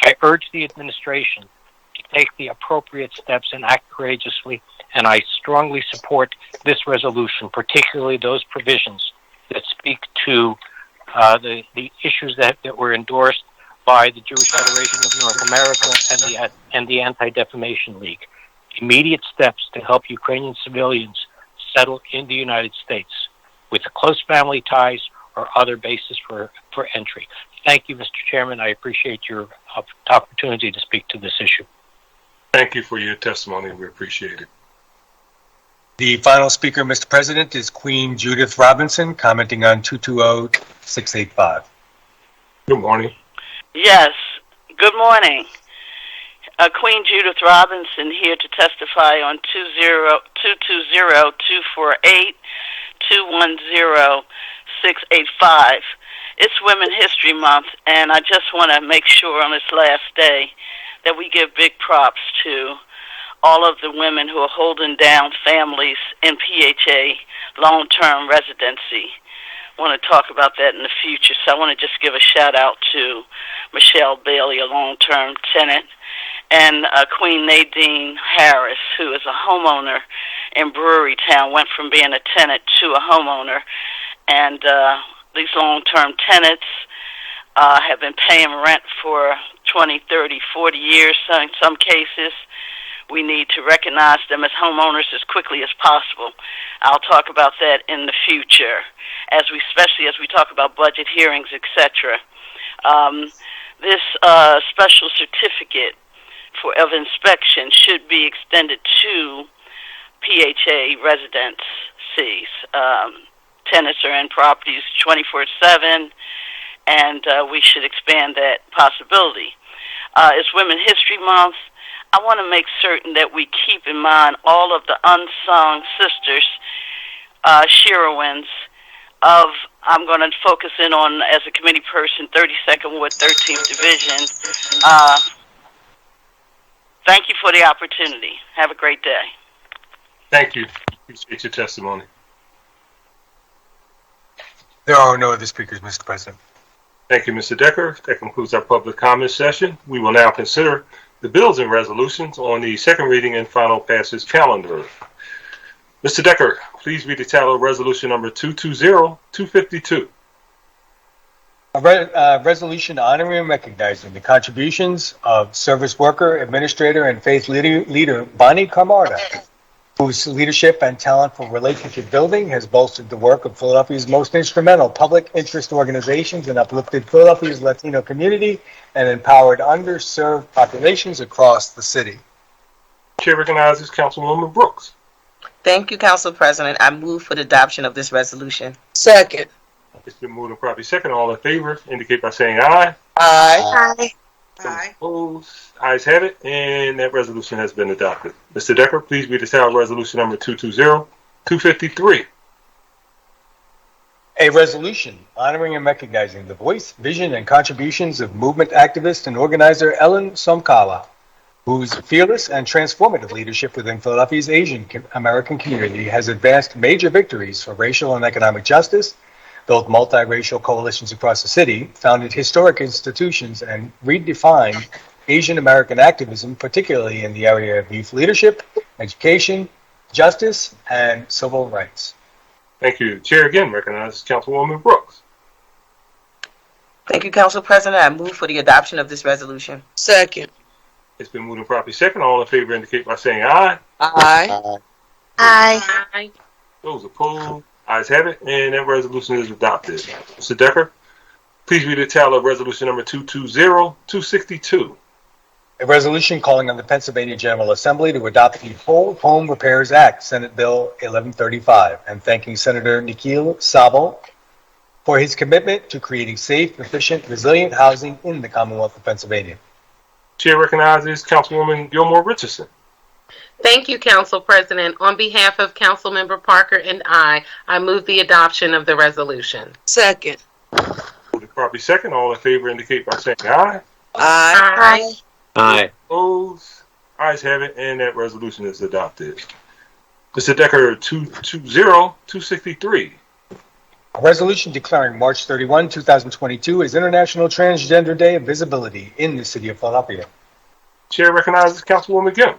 I urge the administration to take the appropriate steps and act courageously and I strongly support this resolution, particularly those provisions that speak to the issues that were endorsed by the Jewish Federation of North America and the Anti-Defamation League. Immediate steps to help Ukrainian civilians settle in the United States with close family ties or other basis for entry. Thank you, Mr. Chairman. I appreciate your opportunity to speak to this issue. Thank you for your testimony. We appreciate it. The final speaker, Mr. President, is Queen Judith Robinson, commenting on 220-685. Good morning. Yes, good morning. Queen Judith Robinson here to testify on 220-248-210-685. It's Women's History Month, and I just want to make sure on this last day that we give big props to all of the women who are holding down families in PHA long-term residency. I want to talk about that in the future, so I want to just give a shout-out to Michelle Bailey, a long-term tenant, and Queen Nadine Harris, who is a homeowner in Brewery Town, went from being a tenant to a homeowner. And these long-term tenants have been paying rent for 20, 30, 40 years in some cases. We need to recognize them as homeowners as quickly as possible. I'll talk about that in the future, especially as we talk about budget hearings, etc. This special certificate of inspection should be extended to PHA residencies. Tenants are in properties 24/7, and we should expand that possibility. It's Women's History Month. I want to make certain that we keep in mind all of the unsung sisters, Sheroines of, I'm going to focus in on, as a committee person, 32nd Ward, 13th Division. Thank you for the opportunity. Have a great day. Thank you. Appreciate your testimony. There are no other speakers, Mr. President. Thank you, Mr. Decker. That concludes our public comment session. We will now consider the bills and resolutions on the second reading and final passage calendar. Mr. Decker, please read the title of resolution number 220-252. A resolution honoring and recognizing the contributions of service worker, administrator, and faith leader Bonnie Camarda, whose leadership and talent for relationship building has bolstered the work of Philadelphia's most instrumental public interest organizations and uplifted Philadelphia's Latino community and empowered underserved populations across the city. Chair recognizes Councilwoman Brooks. Thank you, Council President. I move for the adoption of this resolution. Second. It's been moved and properly second. All in favor indicate by saying aye. Aye. Aye. Opposed? Ayes have it, and that resolution has been adopted. Mr. Decker, please read the title of resolution number 220-253. A resolution honoring and recognizing the voice, vision, and contributions of movement activist and organizer Ellen Somkala, whose fearless and transformative leadership within Philadelphia's Asian American community has advanced major victories for racial and economic justice, built multiracial coalitions across the city, founded historic institutions, and redefined Asian American activism, particularly in the area of youth leadership, education, justice, and civil rights. Thank you. Chair again recognizes Councilwoman Brooks. Thank you, Council President. I move for the adoption of this resolution. Second. It's been moved and properly second. All in favor indicate by saying aye. Aye. Aye. Those opposed? Ayes have it, and that resolution is adopted. Mr. Decker, please read the title of resolution number 220-262. A resolution calling on the Pennsylvania General Assembly to adopt the Whole Home Repairs Act, Senate Bill 1135, and thanking Senator Nikhil Savo for his commitment to creating safe, efficient, resilient housing in the Commonwealth of Pennsylvania. Chair recognizes Councilwoman Gilmore Richardson. Thank you, Council President. On behalf of Councilmember Parker and I move the adoption of the resolution. Second. Moved and properly second. All in favor indicate by saying aye. Aye. Aye. Opposed? Ayes have it, and that resolution is adopted. Mr. Decker, 220-263. A resolution declaring March 31, 2022 as International Transgender Day of Visibility in the city of Philadelphia. Chair recognizes Councilwoman Gill.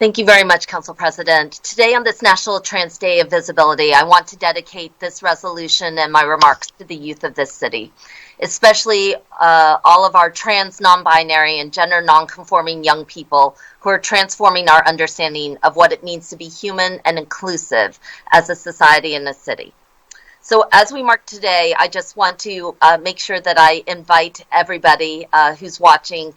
Thank you very much, Council President. Today on this National Trans Day of Visibility, I want to dedicate this resolution and my remarks to the youth of this city, especially all of our trans, non-binary, and gender non-conforming young people who are transforming our understanding of what it means to be human and inclusive as a society and a city. So as we mark today, I just want to make sure that I invite everybody who's watching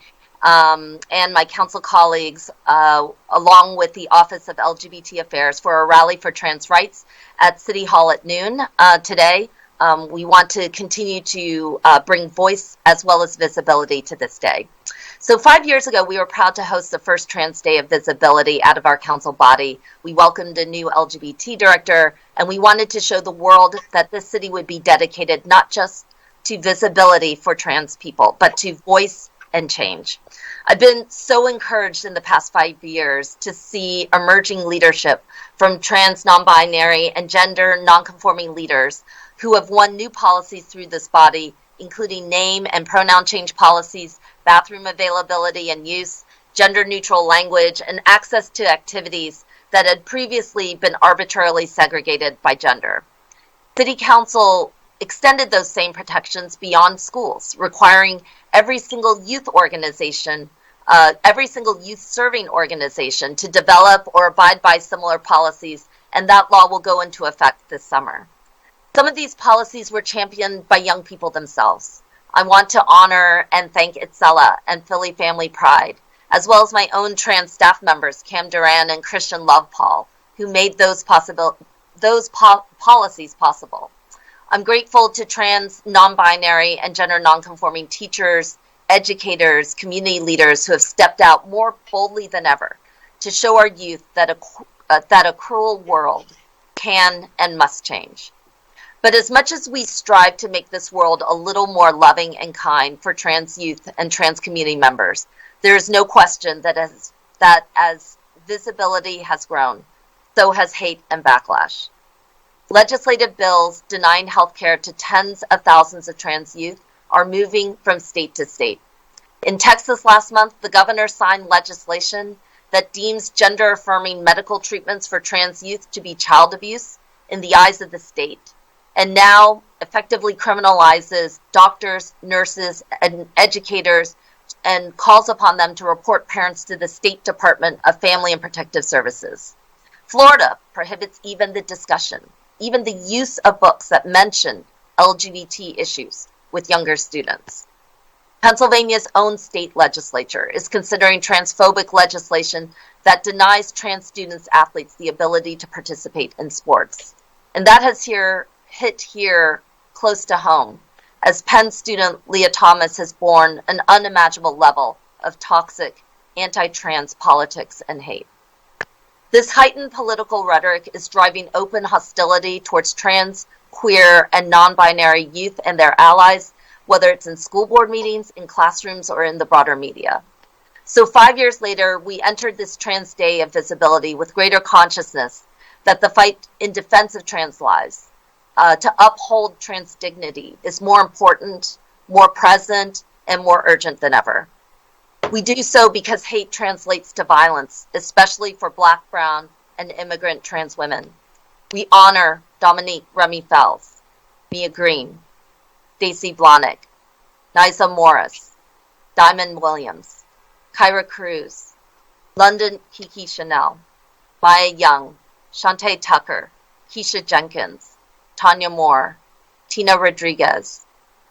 and my council colleagues, along with the Office of LGBT Affairs, for a rally for trans rights at City Hall at noon today. We want to continue to bring voice as well as visibility to this day. So 5 years ago, we were proud to host the first Trans Day of Visibility out of our council body. We welcomed a new LGBT director, and we wanted to show the world that this city would be dedicated not just to visibility for trans people, but to voice and change. I've been so encouraged in the past 5 years to see emerging leadership from trans, non-binary, and gender non-conforming leaders who have won new policies through this body, including name and pronoun change policies, bathroom availability and use, gender-neutral language, and access to activities that had previously been arbitrarily segregated by gender. City Council extended those same protections beyond schools, requiring every single youth organization, every single youth serving organization to develop or abide by similar policies, and that law will go into effect this summer. Some of these policies were championed by young people themselves. I want to honor and thank Itzela and Philly Family Pride, as well as my own trans staff members, Cam Duran and Christian Lovepaul, who made those policies possible. I'm grateful to trans, non-binary, and gender non-conforming teachers, educators, community leaders who have stepped out more boldly than ever to show our youth that a cruel world can and must change. But as much as we strive to make this world a little more loving and kind for trans youth and trans community members, there is no question that as visibility has grown, so has hate and backlash. Legislative bills denying health care to tens of thousands of trans youth are moving from state to state. In Texas last month, the governor signed legislation that deems gender-affirming medical treatments for trans youth to be child abuse in the eyes of the state, and now effectively criminalizes doctors, nurses, and educators, and calls upon them to report parents to the State Department of Family and Protective Services. Florida prohibits even the discussion, even the use of books that mention LGBT issues with younger students. Pennsylvania's own state legislature is considering transphobic legislation that denies trans students athletes the ability to participate in sports. And that has hit here close to home, as Penn student Leah Thomas has borne an unimaginable level of toxic anti-trans politics and hate. This heightened political rhetoric is driving open hostility towards trans, queer, and non-binary youth and their allies, whether it's in school board meetings, in classrooms, or in the broader media. So 5 years later, we entered this Trans Day of Visibility with greater consciousness that the fight in defense of trans lives, to uphold trans dignity, is more important, more present, and more urgent than ever. We do so because hate translates to violence, especially for Black, brown, and immigrant trans women. We honor Dominique Remy Fells, Mia Green, Stacey Blahnik, Nisa Morris, Diamond Williams, Kyra Cruz, London Kiki Chanel, Maya Young, Shantae Tucker, Keisha Jenkins, Tanya Moore, Tina Rodriguez,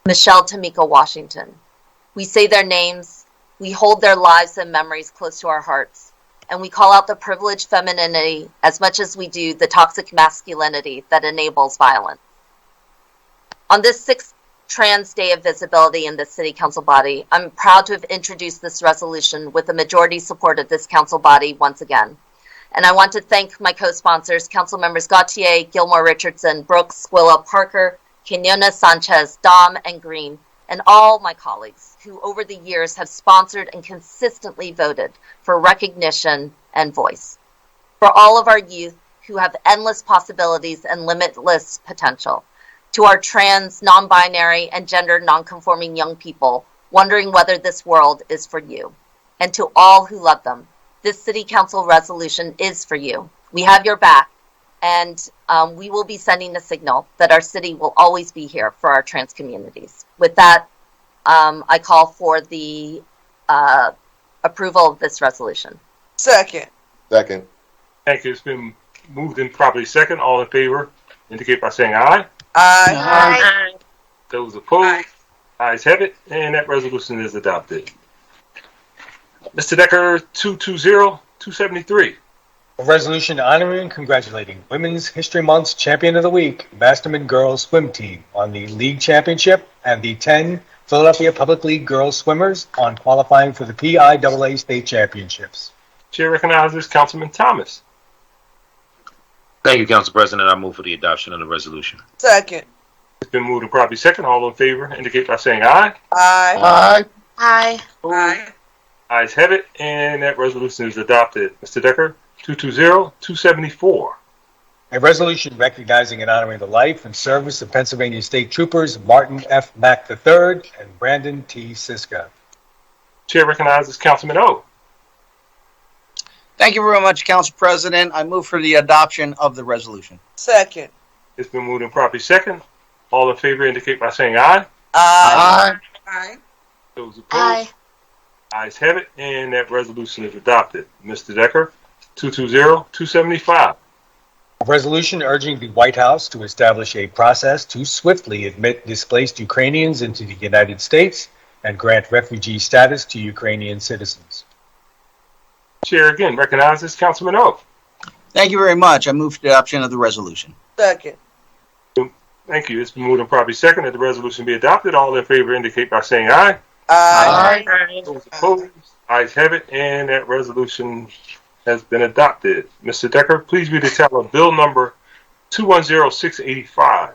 Michelle Tamika Washington. We say their names, we hold their lives and memories close to our hearts, and we call out the privileged femininity as much as we do the toxic masculinity that enables violence. On this sixth Trans Day of Visibility in the City Council body, I'm proud to have introduced this resolution with the majority support of this council body once again. And I want to thank my co-sponsors, Council Members Gautier, Gilmore Richardson, Brooks, Squilla, Parker, Quinona Sanchez, Dom, and Green, and all my colleagues who over the years have sponsored and consistently voted for recognition and voice. For all of our youth who have endless possibilities and limitless potential. To our trans, non-binary, and gender non-conforming young people wondering whether this world is for you. And to all who love them, this city council resolution is for you. We have your back, and we will be sending a signal that our city will always be here for our trans communities. With that, I call for the approval of this resolution. Second. Second. Thank you. It's been moved and properly second. All in favor indicate by saying aye. Aye. Aye. Those opposed, ayes have it, and that resolution is adopted. Mr. Decker, 220-273. A resolution honoring and congratulating Women's History Month's Champion of the Week, Masterman Girls Swim Team, on the league championship and the 10 Philadelphia Public League girls swimmers on qualifying for the PIAA state championships. Chair recognizes Councilman Thomas. Thank you, Council President. I move for the adoption of the resolution. Second. It's been moved and properly second. All in favor indicate by saying aye. Aye. Aye. Aye. Ayes have it, and that resolution is adopted. Mr. Decker, 220-274. A resolution recognizing and honoring the life and service of Pennsylvania State Troopers Martin F. Mack III and Brandon T. Siska. Chair recognizes Councilman O. Thank you very much, Council President. I move for the adoption of the resolution. Second. It's been moved and properly second. All in favor indicate by saying aye. Aye. Aye. Those opposed, ayes have it, and that resolution is adopted. Mr. Decker, 220-275. A resolution urging the White House to establish a process to swiftly admit displaced Ukrainians into the United States and grant refugee status to Ukrainian citizens. Chair again recognizes Councilman O. Thank you very much. I move for the adoption of the resolution. Second. Thank you. It's been moved and properly second that the resolution be adopted. All in favor indicate by saying aye. Aye. Those opposed, ayes have it, and that resolution has been adopted. Mr. Decker, please read the title of Bill Number 210685.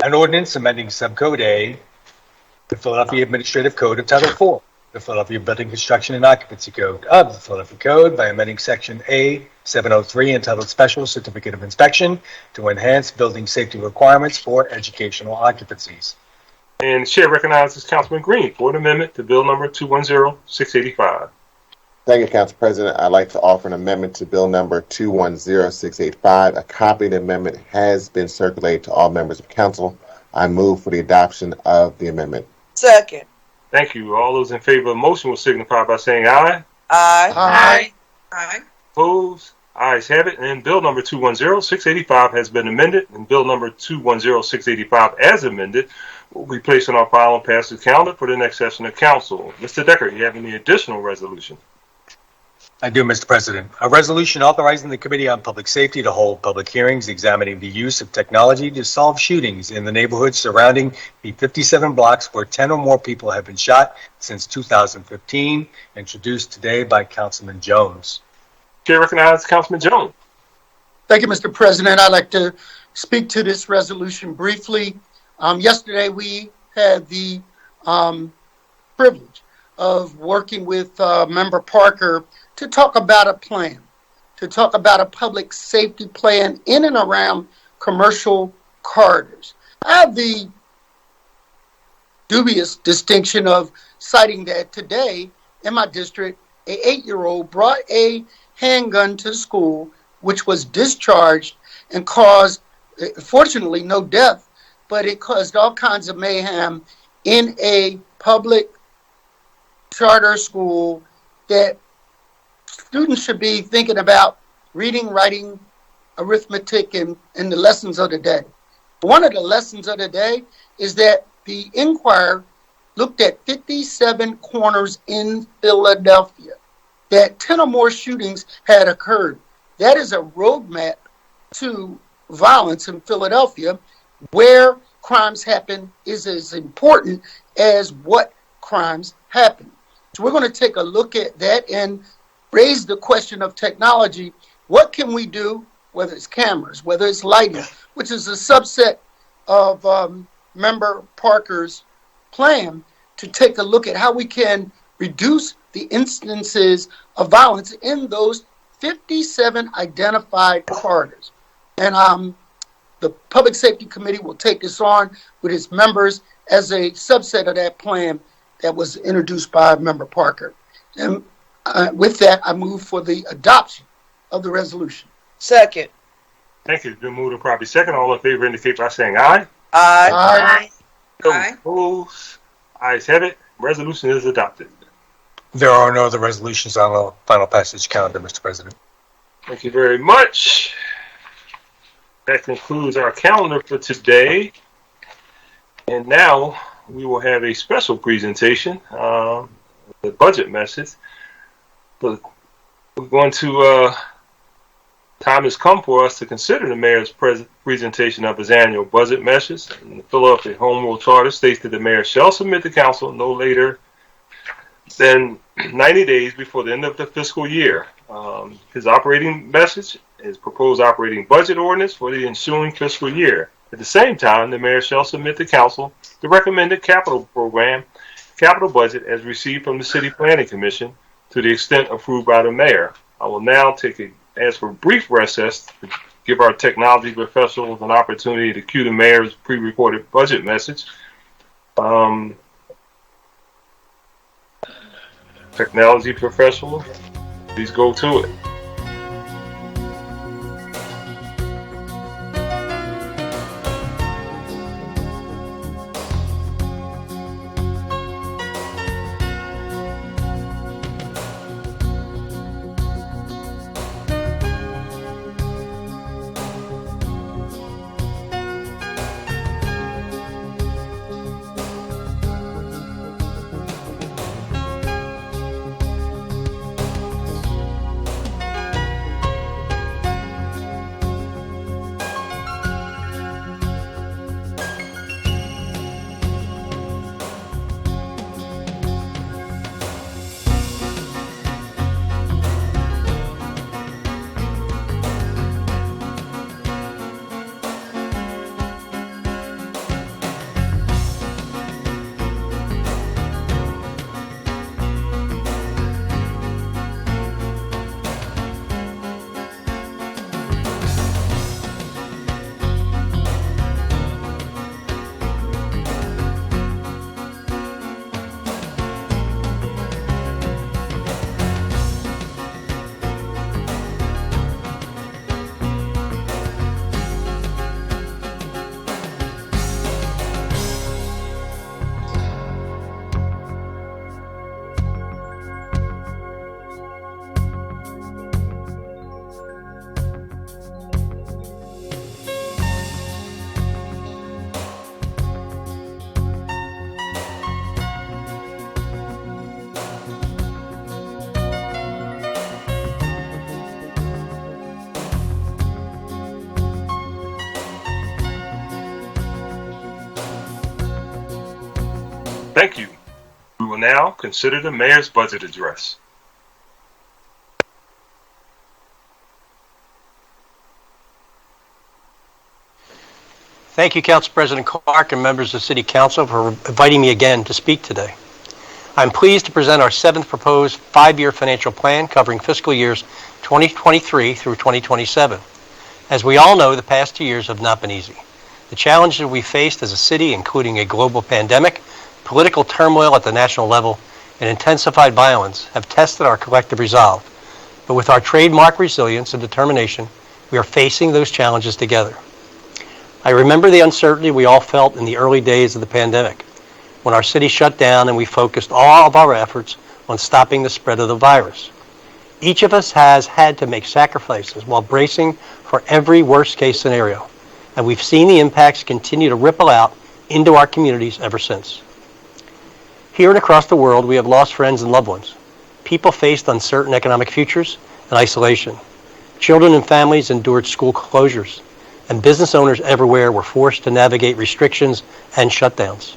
An ordinance amending Subcode A, the Philadelphia Administrative Code of Title IV, the Philadelphia Building Construction and Occupancy Code of the Philadelphia Code by amending Section A 703 entitled Special Certificate of Inspection to enhance building safety requirements for educational occupancies. And the chair recognizes Councilman Green for an amendment to Bill Number 210685. Thank you, Council President. I'd like to offer an amendment to Bill Number 210685. A copy of the amendment has been circulated to all members of Council. I move for the adoption of the amendment. Second. Thank you. All those in favor of the motion will signify by saying aye. Aye. Aye. Opposed? Ayes have it. And Bill Number 210685 has been amended, and Bill Number 210685 as amended will be placed on our file and passed to the calendar for the next session of Council. Mr. Decker, you have any additional resolution? I do, Mr. President. A resolution authorizing the Committee on Public Safety to hold public hearings examining the use of technology to solve shootings in the neighborhoods surrounding the 57 blocks where 10 or more people have been shot since 2015, introduced today by Councilman Jones. Chair recognizes Councilman Jones. Thank you, Mr. President. I'd like to speak to this resolution briefly. Yesterday, we had the privilege of working with Member Parker to talk about a plan, to talk about a public safety plan in and around commercial corridors. I have the dubious distinction of citing that today in my district, an 8-year-old brought a handgun to school, which was discharged and caused, fortunately, no death, but it caused all kinds of mayhem in a public charter school that students should be thinking about reading, writing, arithmetic, and the lessons of the day. One of the lessons of the day is that the Inquirer looked at 57 corners in Philadelphia, that 10 or more shootings had occurred. That is a roadmap to violence in Philadelphia. Where crimes happen is as important as what crimes happen. So we're going to take a look at that and raise the question of technology. What can we do, whether it's cameras, whether it's lighting, which is a subset of Member Parker's plan, to take a look at how we can reduce the instances of violence in those 57 identified corridors. And the Public Safety Committee will take this on with its members as a subset of that plan that was introduced by Member Parker. And With that, I move for the adoption of the resolution. Second. Thank you. It's been moved and properly second. All in favor indicate by saying aye. Aye. Those opposed? Ayes have it. Resolution is adopted. There are no other resolutions on the final passage calendar, Mr. President. Thank you very much. That concludes our calendar for today. And now we will have a special presentation, the budget message. But we're going to, time has come for us to consider the mayor's presentation of his annual budget message. And the Philadelphia Home Rule Charter states that the mayor shall submit to council no later than 90 days before the end of the fiscal year. His operating message is proposed operating budget ordinance for the ensuing fiscal year. At the same time, the mayor shall submit to council the recommended capital budget as received from the City Planning Commission to the extent approved by the mayor. I will now ask for a brief recess to give our technology professionals an opportunity to cue the mayor's pre-recorded budget message. Technology professional, please go to it. Thank you. We will now consider the mayor's budget address. Thank you, Council President Clark and members of City Council for inviting me again to speak today. I'm pleased to present our seventh proposed five-year financial plan covering fiscal years 2023 through 2027. As we all know, the past 2 years have not been easy. The challenges we faced as a city, including a global pandemic, political turmoil at the national level, and intensified violence, have tested our collective resolve. But with our trademark resilience and determination, we are facing those challenges together. I remember the uncertainty we all felt in the early days of the pandemic, when our city shut down and we focused all of our efforts on stopping the spread of the virus. Each of us has had to make sacrifices while bracing for every worst-case scenario, and we've seen the impacts continue to ripple out into our communities ever since. Here and across the world, we have lost friends and loved ones. People faced uncertain economic futures and isolation. Children and families endured school closures, and business owners everywhere were forced to navigate restrictions and shutdowns.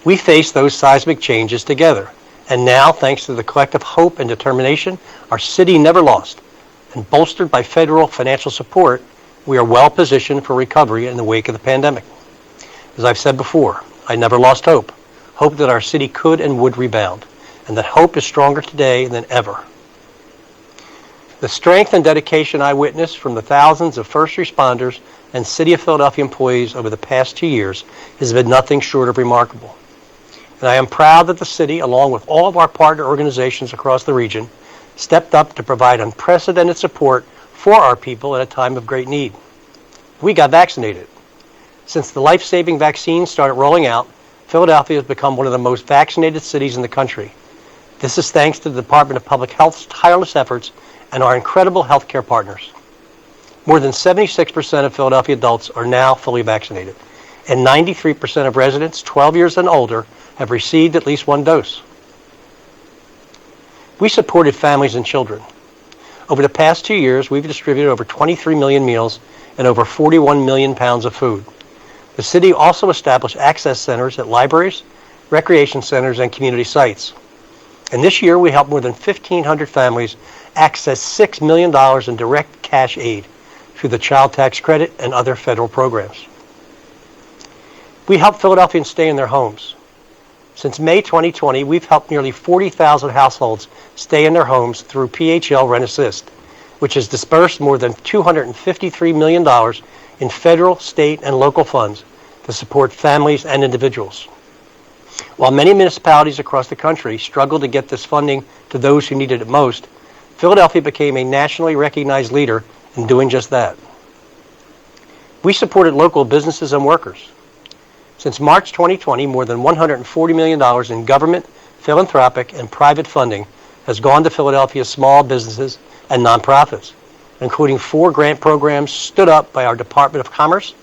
We faced those seismic changes together, and now, thanks to the collective hope and determination our city never lost, and bolstered by federal financial support, we are well positioned for recovery in the wake of the pandemic. As I've said before, I never lost hope that our city could and would rebound, and that hope is stronger today than ever. The strength and dedication I witnessed from the thousands of first responders and City of Philadelphia employees over the past 2 years has been nothing short of remarkable. and I am proud that the city, along with all of our partner organizations across the region, stepped up to provide unprecedented support for our people at a time of great need. We got vaccinated. Since the life-saving vaccines started rolling out, Philadelphia has become one of the most vaccinated cities in the country. This is thanks to the Department of Public Health's tireless efforts and our incredible healthcare partners. More than 76% of Philadelphia adults are now fully vaccinated, and 93% of residents 12 years and older have received at least one dose. We supported families and children. Over the past 2 years, we've distributed over 23 million meals and over 41 million pounds of food. The city also established access centers at libraries, recreation centers, and community sites. And this year, we helped more than 1,500 families access $6 million in direct cash aid through the child tax credit and other federal programs. We help Philadelphians stay in their homes. Since May 2020, we've helped nearly 40,000 households stay in their homes through PHL Rent Assist, which has dispersed more than $253 million in federal, state, and local funds to support families and individuals. While many municipalities across the country struggled to get this funding to those who needed it most, Philadelphia became a nationally recognized leader in doing just that. We supported local businesses and workers. Since March 2020, more than $140 million in government, philanthropic, and private funding has gone to Philadelphia's small businesses and nonprofits, including 4 grant programs stood up by our Department of Commerce,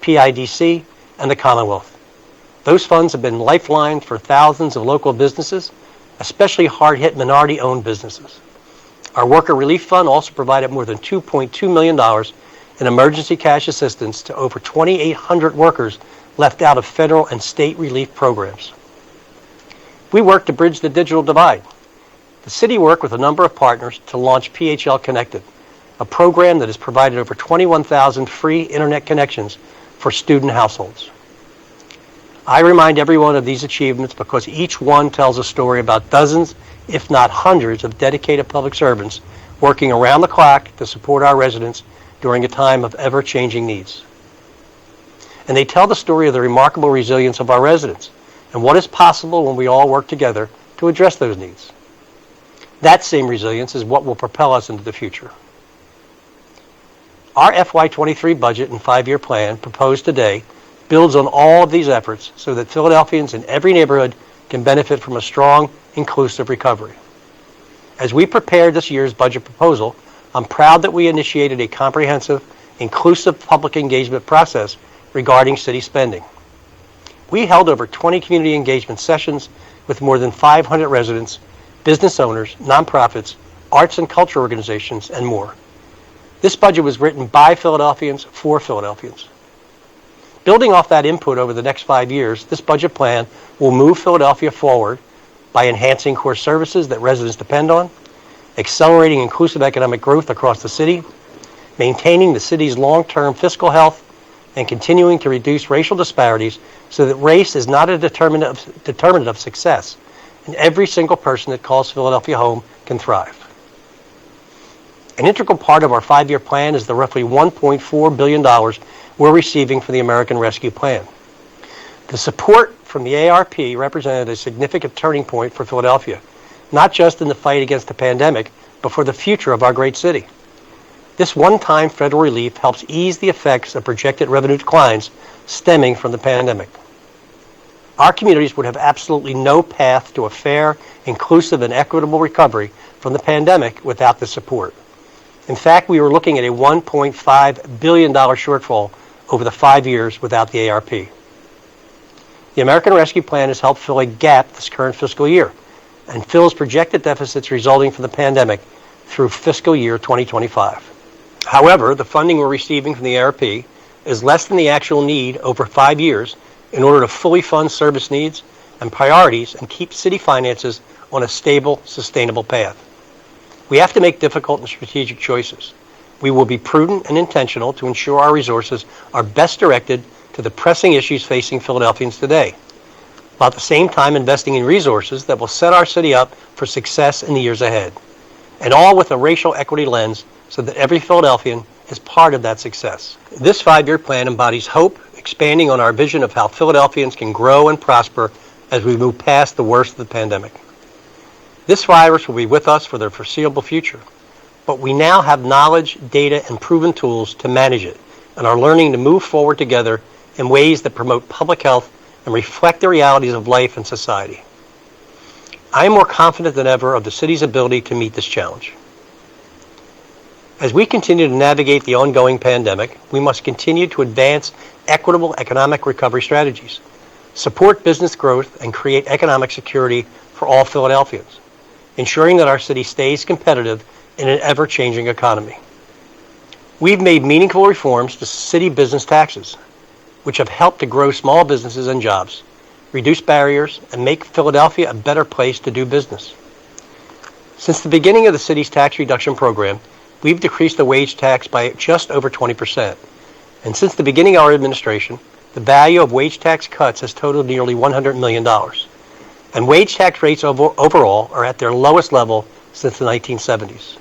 PIDC, and the Commonwealth. Those funds have been lifelines for thousands of local businesses, especially hard-hit minority-owned businesses. Our Worker Relief Fund also provided more than $2.2 million in emergency cash assistance to over 2,800 workers left out of federal and state relief programs. We work to bridge the digital divide. The city worked with a number of partners to launch PHL Connected, a program that has provided over 21,000 free internet connections for student households. I remind everyone of these achievements because each one tells a story about dozens, if not hundreds, of dedicated public servants working around the clock to support our residents during a time of ever-changing needs. And they tell the story of the remarkable resilience of our residents and what is possible when we all work together to address those needs. That same resilience is what will propel us into the future. Our FY23 budget and 5-year plan proposed today builds on all of these efforts so that Philadelphians in every neighborhood can benefit from a strong, inclusive recovery. As we prepared this year's budget proposal, I'm proud that we initiated a comprehensive, inclusive public engagement process regarding city spending. We held over 20 community engagement sessions with more than 500 residents, business owners, nonprofits, arts and culture organizations, and more. This budget was written by Philadelphians for Philadelphians. Building off that input over the next 5 years, this budget plan will move Philadelphia forward by enhancing core services that residents depend on, accelerating inclusive economic growth across the city, maintaining the city's long-term fiscal health, and continuing to reduce racial disparities so that race is not a determinant of success, and every single person that calls Philadelphia home can thrive. An integral part of our 5-year plan is the roughly $1.4 billion we're receiving from the American Rescue Plan. The support from the ARP represented a significant turning point for Philadelphia, not just in the fight against the pandemic, but for the future of our great city. This one-time federal relief helps ease the effects of projected revenue declines stemming from the pandemic. Our communities would have absolutely no path to a fair, inclusive, and equitable recovery from the pandemic without this support. In fact, we were looking at a $1.5 billion shortfall over the 5 years without the ARP. The American Rescue Plan has helped fill a gap this current fiscal year and fills projected deficits resulting from the pandemic through fiscal year 2025. However, the funding we're receiving from the ARP is less than the actual need over 5 years in order to fully fund service needs and priorities and keep city finances on a stable, sustainable path. We have to make difficult and strategic choices. We will be prudent and intentional to ensure our resources are best directed to the pressing issues facing Philadelphians today, while at the same time investing in resources that will set our city up for success in the years ahead, and all with a racial equity lens so that every Philadelphian is part of that success. This 5-year plan embodies hope, expanding on our vision of how Philadelphians can grow and prosper as we move past the worst of the pandemic. This virus will be with us for the foreseeable future, but we now have knowledge, data, and proven tools to manage it and are learning to move forward together in ways that promote public health and reflect the realities of life and society. I am more confident than ever of the city's ability to meet this challenge. As we continue to navigate the ongoing pandemic, we must continue to advance equitable economic recovery strategies, support business growth, and create economic security for all Philadelphians, ensuring that our city stays competitive in an ever-changing economy. We've made meaningful reforms to city business taxes, which have helped to grow small businesses and jobs, reduce barriers, and make Philadelphia a better place to do business. Since the beginning of the city's tax reduction program, we've decreased the wage tax by just over 20%. And since the beginning of our administration, the value of wage tax cuts has totaled nearly $100 million. And wage tax rates overall are at their lowest level since the 1970s.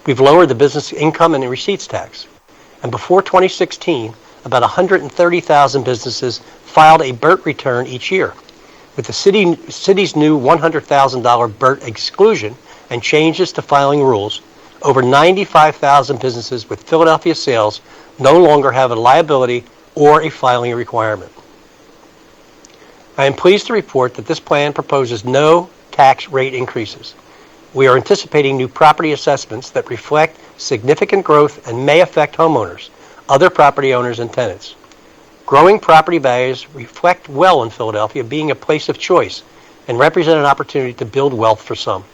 We've lowered the business income and receipts tax. And before 2016, about 130,000 businesses filed a BERT return each year. With the city's new $100,000 BERT exclusion and changes to filing rules, over 95,000 businesses with Philadelphia sales no longer have a liability or a filing requirement. I am pleased to report that this plan proposes no tax rate increases. We are anticipating new property assessments that reflect significant growth and may affect homeowners, other property owners, and tenants. Growing property values reflect well in Philadelphia being a place of choice and represent an opportunity to build wealth for some.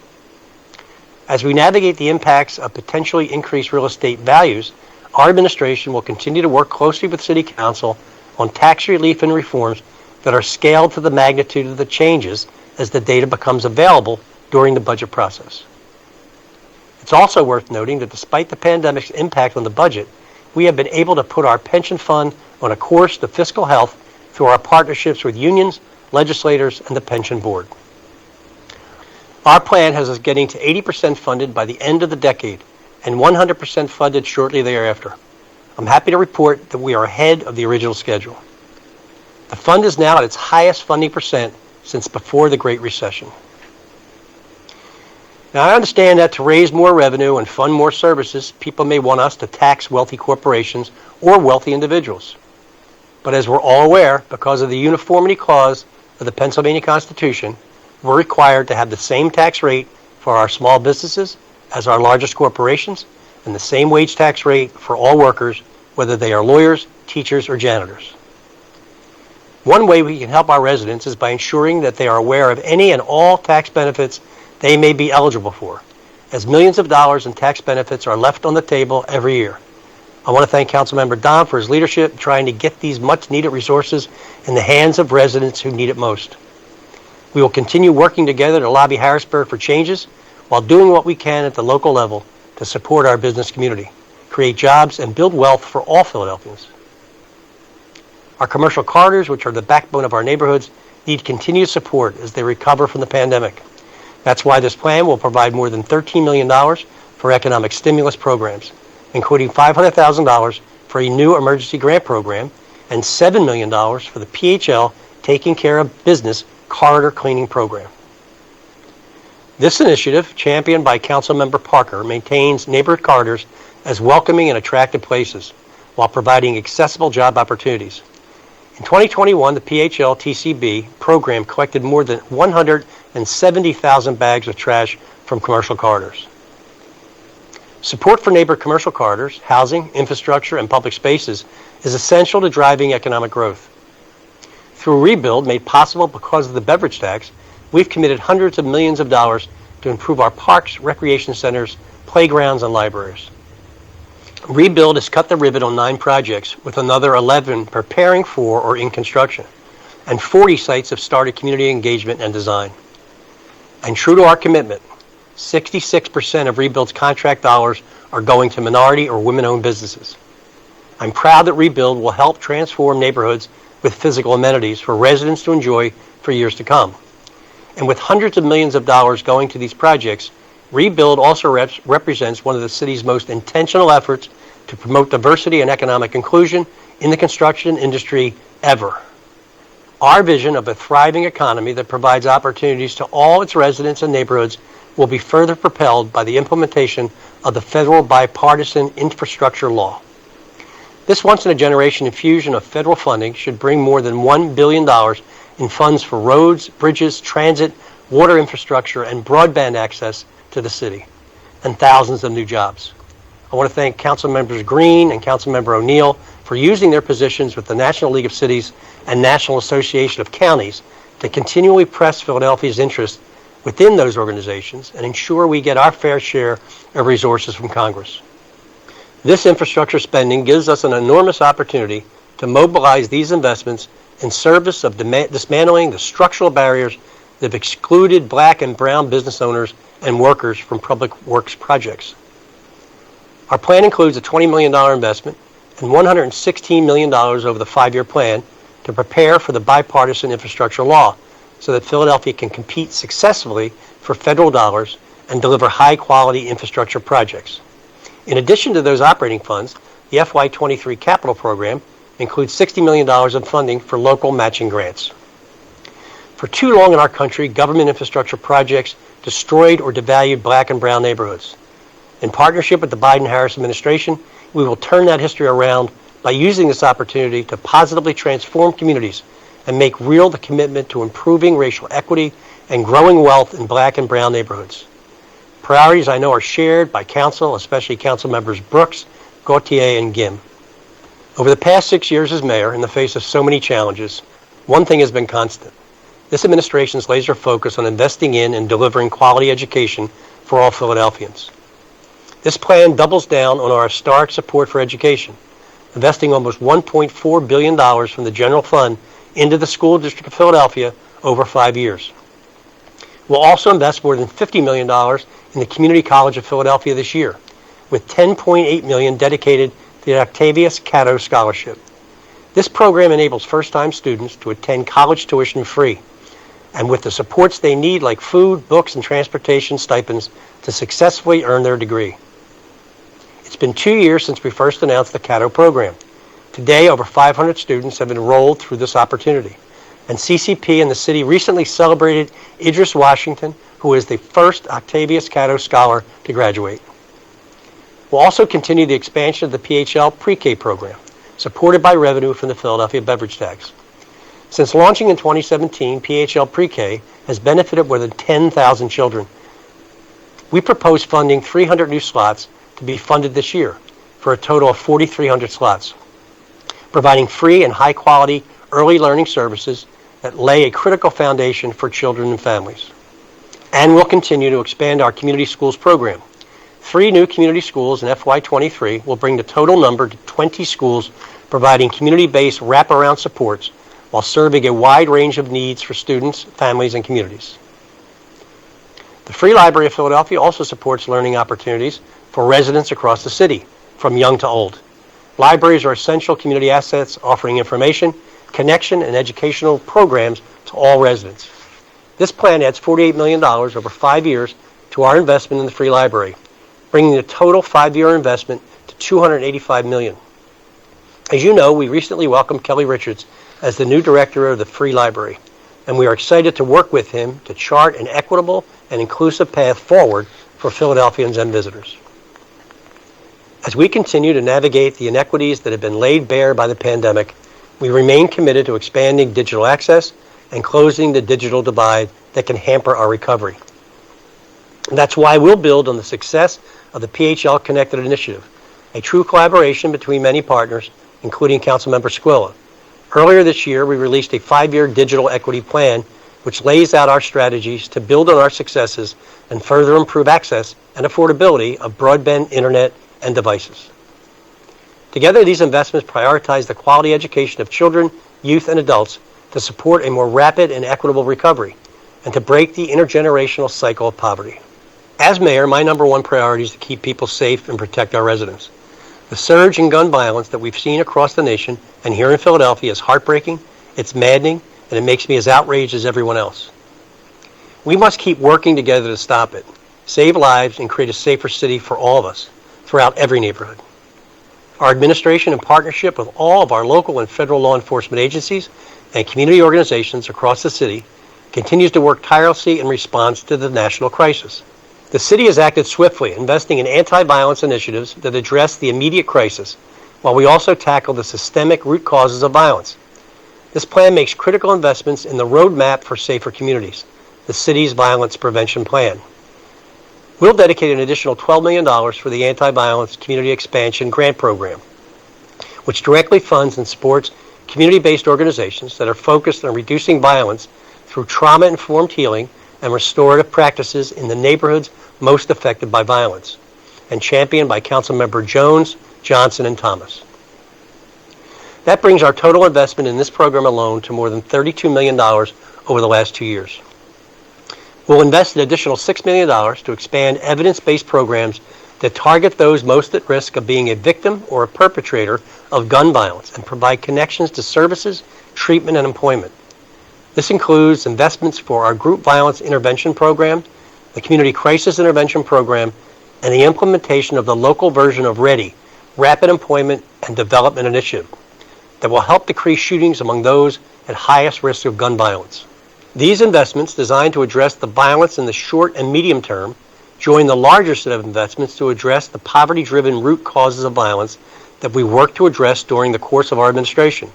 As we navigate the impacts of potentially increased real estate values, our administration will continue to work closely with City Council on tax relief and reforms that are scaled to the magnitude of the changes as the data becomes available during the budget process. It's also worth noting that despite the pandemic's impact on the budget, we have been able to put our pension fund on a course to fiscal health through our partnerships with unions, legislators, and the pension board. Our plan has us getting to 80% funded by the end of the decade and 100% funded shortly thereafter. I'm happy to report that we are ahead of the original schedule. The fund is now at its highest funding percent since before the Great Recession. Now, I understand that to raise more revenue and fund more services, people may want us to tax wealthy corporations or wealthy individuals. But as we're all aware, because of the uniformity clause of the Pennsylvania Constitution, we're required to have the same tax rate for our small businesses as our largest corporations and the same wage tax rate for all workers, whether they are lawyers, teachers, or janitors. One way we can help our residents is by ensuring that they are aware of any and all tax benefits they may be eligible for, as millions of dollars in tax benefits are left on the table every year. I want to thank Councilmember Don for his leadership in trying to get these much-needed resources in the hands of residents who need it most. We will continue working together to lobby Harrisburg for changes while doing what we can at the local level to support our business community, create jobs, and build wealth for all Philadelphians. Our commercial corridors, which are the backbone of our neighborhoods, need continued support as they recover from the pandemic. That's why this plan will provide more than $13 million for economic stimulus programs, including $500,000 for a new emergency grant program and $7 million for the PHL Taking Care of Business Corridor Cleaning Program. This initiative, championed by Councilmember Parker, maintains neighborhood corridors as welcoming and attractive places while providing accessible job opportunities. In 2021, the PHL TCB program collected more than 170,000 bags of trash from commercial corridors. Support for neighborhood commercial corridors, housing, infrastructure, and public spaces is essential to driving economic growth. Through Rebuild, made possible because of the beverage tax, we've committed hundreds of millions of dollars to improve our parks, recreation centers, playgrounds, and libraries. Rebuild has cut the ribbon on 9 projects, with another 11 preparing for or in construction, and 40 sites have started community engagement and design. And true to our commitment, 66% of Rebuild's contract dollars are going to minority or women-owned businesses. I'm proud that Rebuild will help transform neighborhoods with physical amenities for residents to enjoy for years to come. And with hundreds of millions of dollars going to these projects, Rebuild also represents one of the city's most intentional efforts to promote diversity and economic inclusion in the construction industry ever. Our vision of a thriving economy that provides opportunities to all its residents and neighborhoods will be further propelled by the implementation of the federal bipartisan infrastructure law. This once-in-a-generation infusion of federal funding should bring more than $1 billion in funds for roads, bridges, transit, water infrastructure, and broadband access to the city, and thousands of new jobs. I want to thank Council Members Green and Council Member O'Neill for using their positions with the National League of Cities and National Association of Counties to continually press Philadelphia's interest within those organizations and ensure we get our fair share of resources from Congress. This infrastructure spending gives us an enormous opportunity to mobilize these investments in service of dismantling the structural barriers that have excluded black and brown business owners and workers from public works projects. Our plan includes a $20 million investment and $116 million over the 5-year plan to prepare for the bipartisan infrastructure law so that Philadelphia can compete successfully for federal dollars and deliver high-quality infrastructure projects. In addition to those operating funds, the FY23 capital program includes $60 million in funding for local matching grants. For too long in our country, government infrastructure projects destroyed or devalued black and brown neighborhoods. In partnership with the Biden-Harris administration, we will turn that history around by using this opportunity to positively transform communities and make real the commitment to improving racial equity and growing wealth in black and brown neighborhoods. Priorities I know are shared by Council, especially Council Members Brooks, Gautier, and Gim. Over the past 6 years as mayor, in the face of so many challenges, one thing has been constant. This administration's laser focus on investing in and delivering quality education for all Philadelphians. This plan doubles down on our historic support for education, investing almost $1.4 billion from the general fund into the School District of Philadelphia over 5 years. We'll also invest more than $50 million in the Community College of Philadelphia this year, with $10.8 million dedicated to the Octavius Catto Scholarship. This program enables first-time students to attend college tuition free, and with the supports they need like food, books, and transportation stipends to successfully earn their degree. It's been 2 years since we first announced the Catto program. Today, over 500 students have enrolled through this opportunity. And CCP and the city recently celebrated Idris Washington, who is the first Octavius Catto Scholar to graduate. We'll also continue the expansion of the PHL Pre-K program, supported by revenue from the Philadelphia beverage tax. Since launching in 2017, PHL Pre-K has benefited more than 10,000 children. We propose funding 300 new slots to be funded this year for a total of 4,300 slots, providing free and high-quality early learning services that lay a critical foundation for children and families. And we'll continue to expand our community schools program. 3 new community schools in FY23 will bring the total number to 20 schools providing community-based wraparound supports while serving a wide range of needs for students, families, and communities. The Free Library of Philadelphia also supports learning opportunities for residents across the city, from young to old. Libraries are essential community assets offering information, connection, and educational programs to all residents. This plan adds $48 million over 5 years to our investment in the Free Library, bringing the total 5-year investment to $285 million. As you know, we recently welcomed Kelly Richards as the new director of the Free Library, and we are excited to work with him to chart an equitable and inclusive path forward for Philadelphians and visitors. As we continue to navigate the inequities that have been laid bare by the pandemic, we remain committed to expanding digital access and closing the digital divide that can hamper our recovery. And that's why we'll build on the success of the PHL Connected Initiative, a true collaboration between many partners, including Councilmember Squilla. Earlier this year, we released a 5-year digital equity plan, which lays out our strategies to build on our successes and further improve access and affordability of broadband internet and devices. Together, these investments prioritize the quality education of children, youth, and adults to support a more rapid and equitable recovery and to break the intergenerational cycle of poverty. As mayor, my number one priority is to keep people safe and protect our residents. The surge in gun violence that we've seen across the nation and here in Philadelphia is heartbreaking, it's maddening, and it makes me as outraged as everyone else. We must keep working together to stop it, save lives, and create a safer city for all of us throughout every neighborhood. Our administration, in partnership with all of our local and federal law enforcement agencies and community organizations across the city, continues to work tirelessly in response to the national crisis. The city has acted swiftly, investing in anti-violence initiatives that address the immediate crisis, while we also tackle the systemic root causes of violence. This plan makes critical investments in the roadmap for safer communities, the city's violence prevention plan. We'll dedicate an additional $12 million for the Anti-Violence Community Expansion Grant Program, which directly funds and supports community-based organizations that are focused on reducing violence through trauma-informed healing and restorative practices in the neighborhoods most affected by violence, and championed by Councilmember Jones, Johnson, and Thomas. That brings our total investment in this program alone to more than $32 million over the last 2 years. We'll invest an additional $6 million to expand evidence-based programs that target those most at risk of being a victim or a perpetrator of gun violence and provide connections to services, treatment, and employment. This includes investments for our Group Violence Intervention Program, the Community Crisis Intervention Program, and the implementation of the local version of READY, Rapid Employment and Development Initiative, that will help decrease shootings among those at highest risk of gun violence. These investments, designed to address the violence in the short and medium term, join the larger set of investments to address the poverty-driven root causes of violence that we work to address during the course of our administration.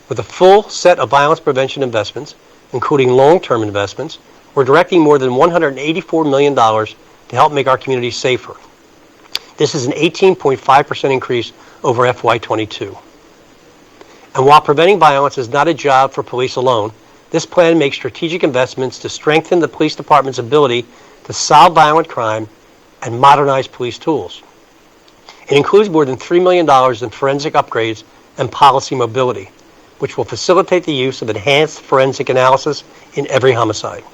With a full set of violence prevention investments, including long-term investments, we're directing more than $184 million to help make our communities safer. This is an 18.5% increase over FY22. And while preventing violence is not a job for police alone, this plan makes strategic investments to strengthen the police department's ability to solve violent crime and modernize police tools. It includes more than $3 million in forensic upgrades and policy mobility, which will facilitate the use of enhanced forensic analysis in every homicide.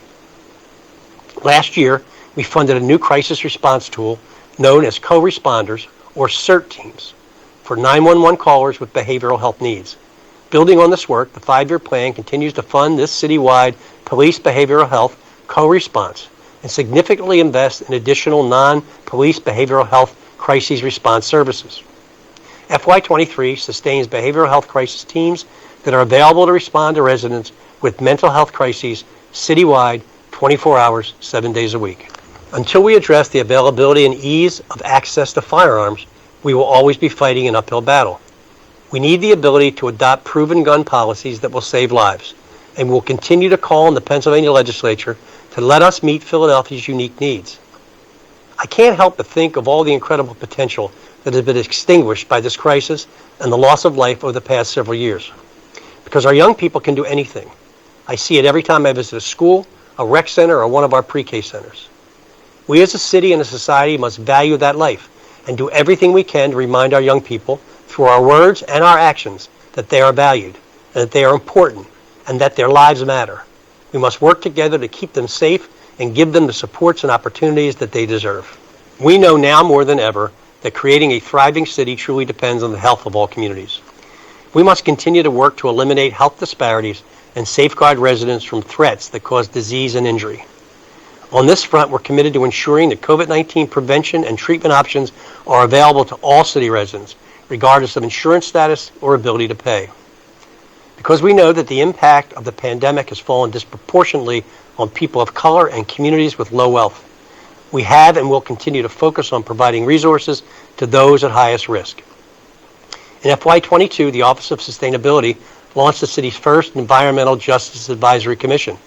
Last year, we funded a new crisis response tool known as co-responders, or CERT teams, for 911 callers with behavioral health needs. Building on this work, the 5-year plan continues to fund this citywide police behavioral health co-response and significantly invest in additional non-police behavioral health crises response services. FY23 sustains behavioral health crisis teams that are available to respond to residents with mental health crises citywide 24 hours, 7 days a week. Until we address the availability and ease of access to firearms, we will always be fighting an uphill battle. We need the ability to adopt proven gun policies that will save lives, and we'll continue to call on the Pennsylvania legislature to let us meet Philadelphia's unique needs. I can't help but think of all the incredible potential that has been extinguished by this crisis and the loss of life over the past several years. Because our young people can do anything. I see it every time I visit a school, a rec center, or one of our pre-K centers. We as a city and a society must value that life and do everything we can to remind our young people through our words and our actions that they are valued, and that they are important, and that their lives matter. We must work together to keep them safe and give them the supports and opportunities that they deserve. We know now more than ever that creating a thriving city truly depends on the health of all communities. We must continue to work to eliminate health disparities and safeguard residents from threats that cause disease and injury. On this front, we're committed to ensuring that COVID-19 prevention and treatment options are available to all city residents, regardless of insurance status or ability to pay. Because we know that the impact of the pandemic has fallen disproportionately on people of color and communities with low wealth, we have and will continue to focus on providing resources to those at highest risk. In FY22, the Office of Sustainability launched the city's first Environmental Justice Advisory Commission,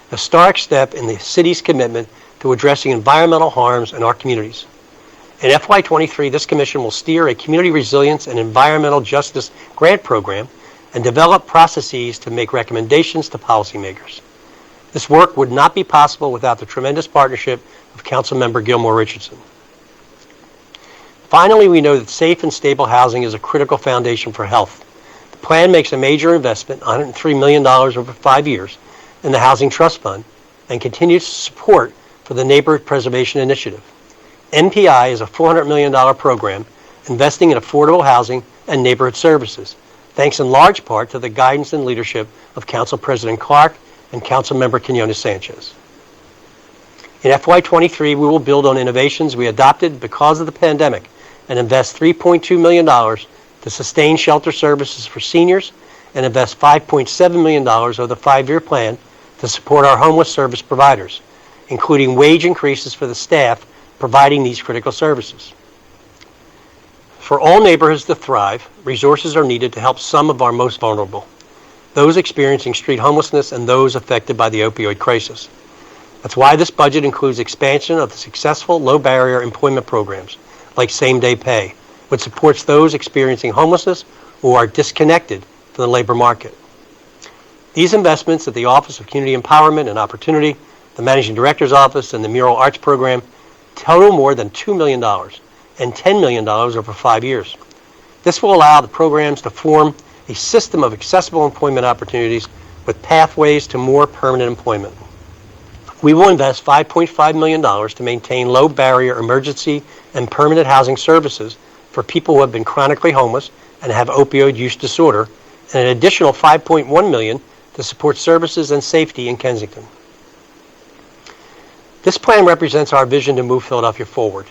a historic step in the city's commitment to addressing environmental harms in our communities. In FY23, this commission will steer a community resilience and environmental justice grant program and develop processes to make recommendations to policymakers. This work would not be possible without the tremendous partnership of Councilmember Gilmore Richardson. Finally, we know that safe and stable housing is a critical foundation for health. The plan makes a major investment, $103 million over 5 years, in the Housing Trust Fund and continues support for the Neighborhood Preservation Initiative. NPI is a $400 million program investing in affordable housing and neighborhood services, thanks in large part to the guidance and leadership of Council President Clark and Councilmember Quinones Sanchez. In FY23, we will build on innovations we adopted because of the pandemic and invest $3.2 million to sustain shelter services for seniors and invest $5.7 million over the 5-year plan to support our homeless service providers, including wage increases for the staff providing these critical services. For all neighborhoods to thrive, resources are needed to help some of our most vulnerable, those experiencing street homelessness and those affected by the opioid crisis. That's why this budget includes expansion of the successful low-barrier employment programs like same-day pay, which supports those experiencing homelessness who are disconnected from the labor market. These investments at the Office of Community Empowerment and Opportunity, the Managing Director's Office, and the Mural Arts Program total more than $2 million and $10 million over 5 years. This will allow the programs to form a system of accessible employment opportunities with pathways to more permanent employment. We will invest $5.5 million to maintain low-barrier emergency and permanent housing services for people who have been chronically homeless and have opioid use disorder, and an additional $5.1 million to support services and safety in Kensington. This plan represents our vision to move Philadelphia forward,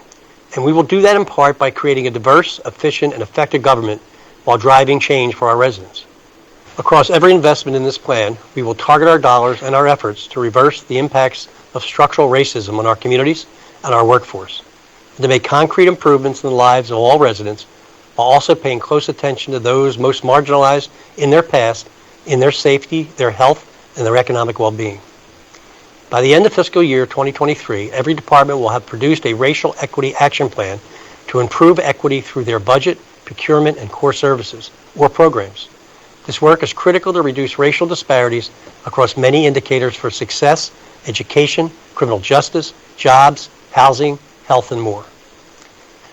and we will do that in part by creating a diverse, efficient, and effective government while driving change for our residents. Across every investment in this plan, we will target our dollars and our efforts to reverse the impacts of structural racism on our communities and our workforce, and to make concrete improvements in the lives of all residents, while also paying close attention to those most marginalized in their past, in their safety, their health, and their economic well-being. By the end of fiscal year 2023, every department will have produced a racial equity action plan to improve equity through their budget, procurement, and core services or programs. This work is critical to reduce racial disparities across many indicators for success, education, criminal justice, jobs, housing, health, and more.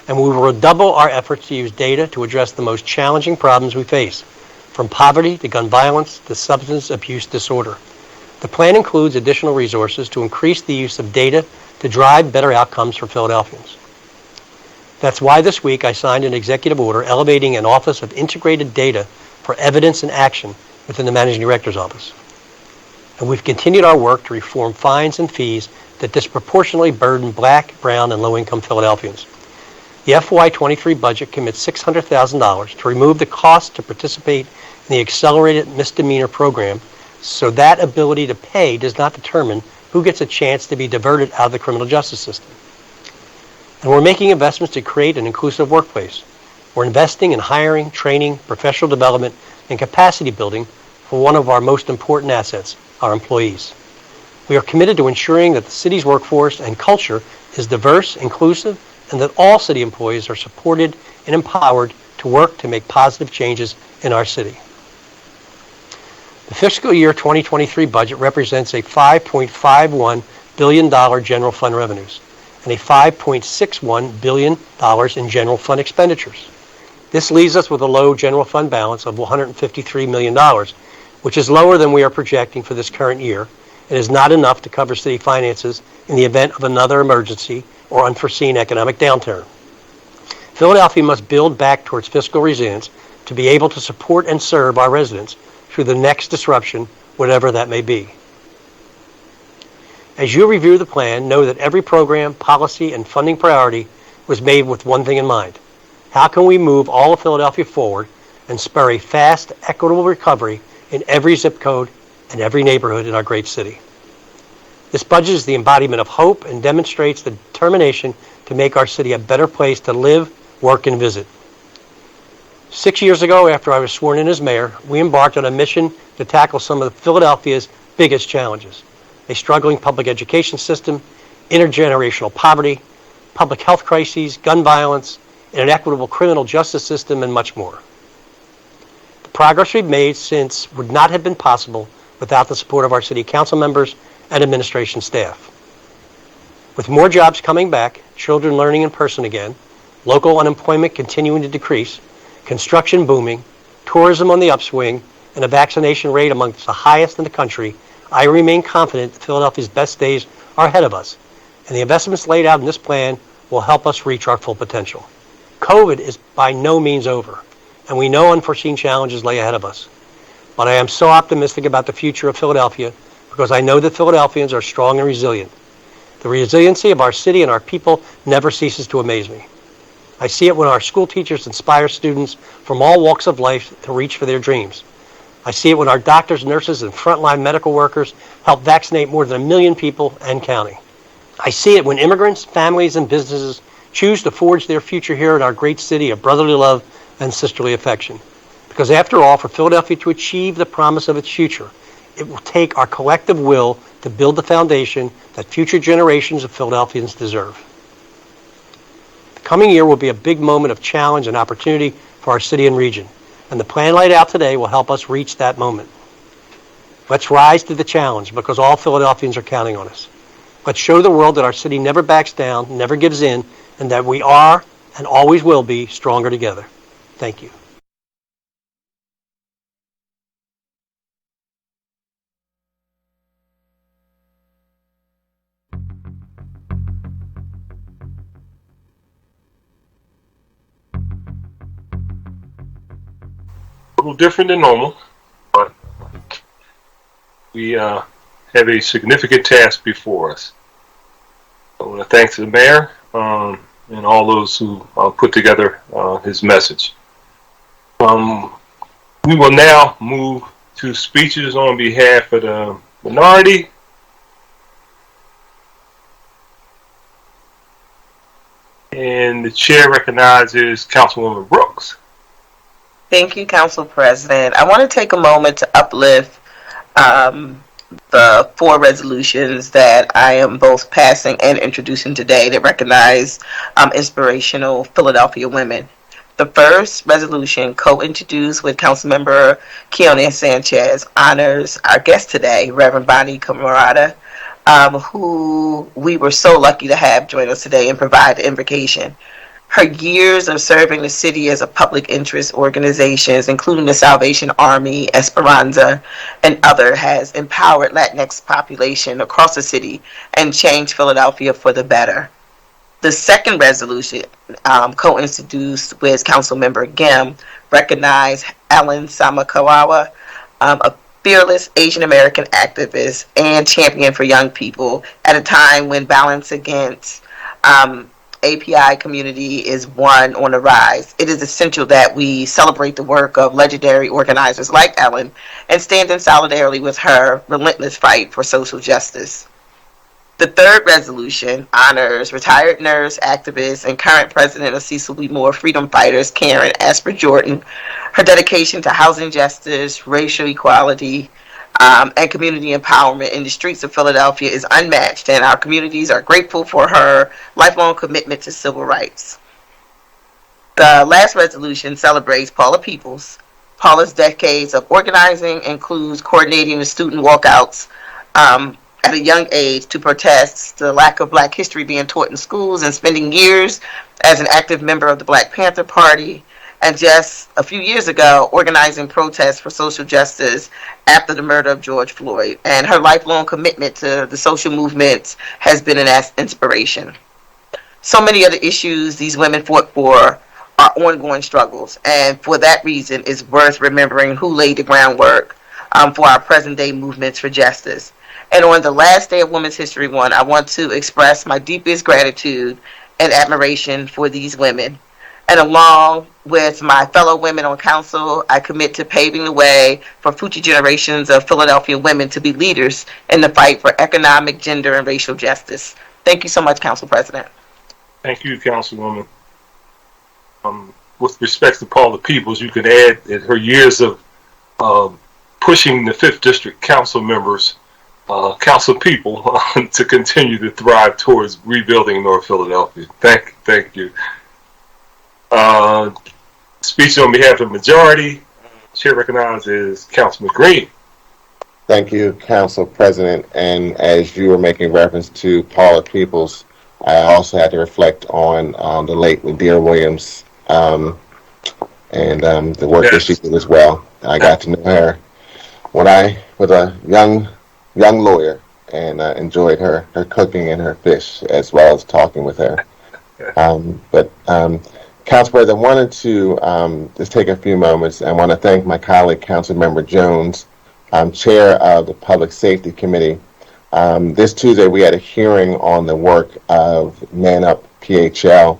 And we will redouble our efforts to use data to address the most challenging problems we face, from poverty to gun violence to substance abuse disorder. The plan includes additional resources to increase the use of data to drive better outcomes for Philadelphians. That's why this week I signed an executive order elevating an Office of Integrated Data for Evidence and Action within the Managing Director's Office. And we've continued our work to reform fines and fees that disproportionately burden Black, brown, and low-income Philadelphians. The FY23 budget commits $600,000 to remove the cost to participate in the Accelerated Misdemeanor Program, so that ability to pay does not determine who gets a chance to be diverted out of the criminal justice system. And we're making investments to create an inclusive workplace. We're investing in hiring, training, professional development, and capacity building for one of our most important assets, our employees. We are committed to ensuring that the city's workforce and culture is diverse, inclusive, and that all city employees are supported and empowered to work to make positive changes in our city. The fiscal year 2023 budget represents a $5.51 billion general fund revenues and a $5.61 billion in general fund expenditures. This leaves us with a low general fund balance of $153 million, which is lower than we are projecting for this current year and is not enough to cover city finances in the event of another emergency or unforeseen economic downturn. Philadelphia must build back towards fiscal resilience to be able to support and serve our residents through the next disruption, whatever that may be. As you review the plan, know that every program, policy, and funding priority was made with one thing in mind. How can we move all of Philadelphia forward and spur a fast, equitable recovery in every zip code and every neighborhood in our great city? This budget is the embodiment of hope and demonstrates the determination to make our city a better place to live, work, and visit. 6 years ago, after I was sworn in as mayor, we embarked on a mission to tackle some of Philadelphia's biggest challenges: a struggling public education system, intergenerational poverty, public health crises, gun violence, an inequitable criminal justice system, and much more. The progress we've made since would not have been possible without the support of our city council members and administration staff. With more jobs coming back, children learning in person again, local unemployment continuing to decrease, construction booming, tourism on the upswing, and a vaccination rate amongst the highest in the country, I remain confident that Philadelphia's best days are ahead of us, and the investments laid out in this plan will help us reach our full potential. COVID is by no means over, and we know unforeseen challenges lay ahead of us. But I am so optimistic about the future of Philadelphia because I know that Philadelphians are strong and resilient. The resiliency of our city and our people never ceases to amaze me. I see it when our school teachers inspire students from all walks of life to reach for their dreams. I see it when our doctors, nurses, and frontline medical workers help vaccinate more than 1 million people and counting. I see it when immigrants, families, and businesses choose to forge their future here in our great city of brotherly love and sisterly affection. Because after all, for Philadelphia to achieve the promise of its future, it will take our collective will to build the foundation that future generations of Philadelphians deserve. The coming year will be a big moment of challenge and opportunity for our city and region, and the plan laid out today will help us reach that moment. Let's rise to the challenge because all Philadelphians are counting on us. Let's show the world that our city never backs down, never gives in, and that we are and always will be stronger together. Thank you. A little different than normal, but we have a significant task before us. I want to thank the mayor and all those who put together his message. We will now move to speeches on behalf of the minority. And the chair recognizes Councilwoman Brooks. Thank you, Council President. I want to take a moment to uplift the 4 resolutions that I am both passing and introducing today that recognize inspirational Philadelphia women. The first resolution, co-introduced with Councilmember Keone Sanchez, honors our guest today, Reverend Bonnie Camarada, who we were so lucky to have join us today and provide the invocation. Her years of serving the city as a public interest organizations, including the Salvation Army, Esperanza, and other, has empowered Latinx population across the city and changed Philadelphia for the better. The second resolution, co-introduced with Councilmember Gim, recognized Ellen Samakawawa, a fearless Asian American activist and champion for young people at a time when balance against API community is one on the rise. It is essential that we celebrate the work of legendary organizers like Ellen and stand in solidarity with her relentless fight for social justice. The third resolution honors retired nurse, activist, and current president of Cecil B. Moore Freedom Fighters, Karen Asper Jordan. Her dedication to housing justice, racial equality, and community empowerment in the streets of Philadelphia is unmatched, and our communities are grateful for her lifelong commitment to civil rights. The last resolution celebrates Paula Peoples. Paula's decades of organizing includes coordinating the student walkouts at a young age to protest the lack of Black history being taught in schools, and spending years as an active member of the Black Panther Party, and just a few years ago organizing protests for social justice after the murder of George Floyd. And her lifelong commitment to the social movements has been an inspiration. So many of the issues these women fought for are ongoing struggles, and for that reason it's worth remembering who laid the groundwork for our present day movements for justice. And on the last day of Women's History Month, I want to express my deepest gratitude and admiration for these women. And along with my fellow women on council, I commit to paving the way for future generations of Philadelphia women to be leaders in the fight for economic, gender, and racial justice. Thank you so much, Council President. Thank you, Councilwoman. With respect to Paula Peoples, you can add that her years of pushing the 5th District council members, council people, to continue to thrive towards rebuilding North Philadelphia. Thank you. Speech on behalf of the majority, chair recognizes Councilman Green. Thank you, Council President. And as you were making reference to Paula Peoples, I also had to reflect on the late Ladera Williams and the work that she did as well. I got to know her when I was a young lawyer, and enjoyed her cooking and her fish, as well as talking with her. Council President, I wanted to just take a few moments. I want to thank my colleague, Councilmember Jones, chair of the Public Safety Committee. This Tuesday, we had a hearing on the work of Man Up PHL.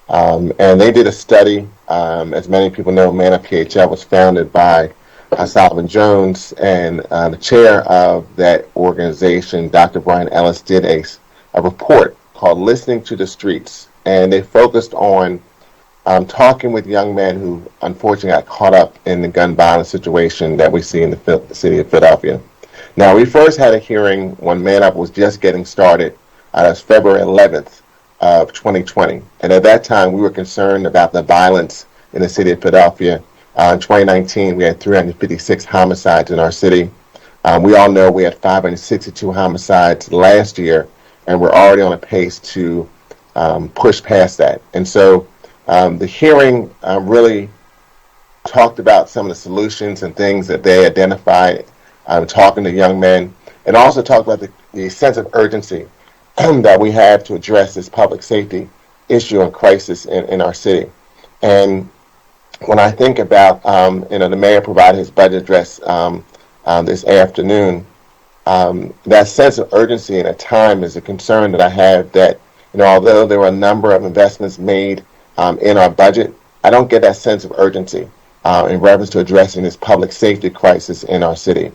And they did a study. As many people know, Man Up PHL was founded by Solomon Jones, and the chair of that organization, Dr. Brian Ellis, did a report called Listening to the Streets. And they focused on talking with young men who unfortunately got caught up in the gun violence situation that we see in the city of Philadelphia. Now, we first had a hearing when Man Up was just getting started. That was February 11th of 2020. And at that time, we were concerned about the violence in the city of Philadelphia. In 2019, we had 356 homicides in our city. We all know we had 562 homicides last year, and we're already on a pace to push past that. And so the hearing really talked about some of the solutions and things that they identified, talking to young men, and also talked about the sense of urgency that we have to address this public safety issue and crisis in our city. And when I think about, the mayor provided his budget address this afternoon, that sense of urgency and a time is a concern that I have that, although there were a number of investments made in our budget, I don't get that sense of urgency in reference to addressing this public safety crisis in our city.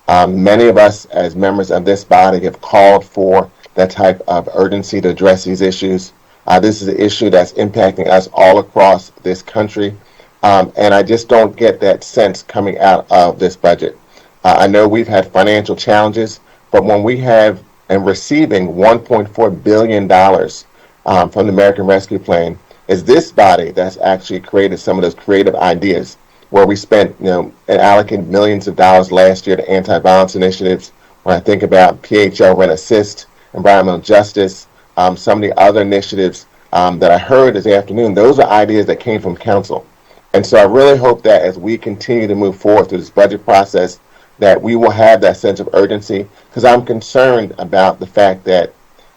Many of us as members of this body have called for that type of urgency to address these issues. This is an issue that's impacting us all across this country, and I just don't get that sense coming out of this budget. I know we've had financial challenges, but when we have and receiving $1.4 billion from the American Rescue Plan, it's this body that's actually created some of those creative ideas where we spent, and allocated millions of dollars last year to anti-violence initiatives. When I think about PHL Rent Assist, environmental justice, some of the other initiatives that I heard this afternoon, those are ideas that came from council. And so I really hope that as we continue to move forward through this budget process, that we will have that sense of urgency, because I'm concerned about the fact that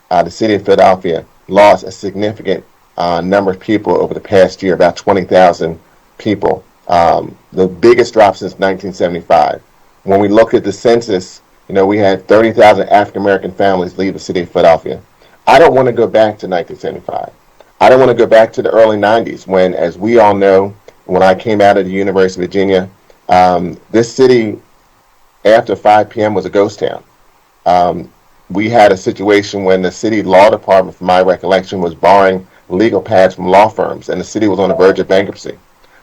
the city of Philadelphia lost a significant number of people over the past year, about 20,000 people, the biggest drop since 1975. When we look at the census, we had 30,000 African-American families leave the city of Philadelphia. I don't want to go back to 1975. I don't want to go back to the early 90s when, as we all know, when I came out of the University of Virginia, this city, after 5 p.m., was a ghost town. We had a situation when the city law department, from my recollection, was borrowing legal pads from law firms, and the city was on the verge of bankruptcy.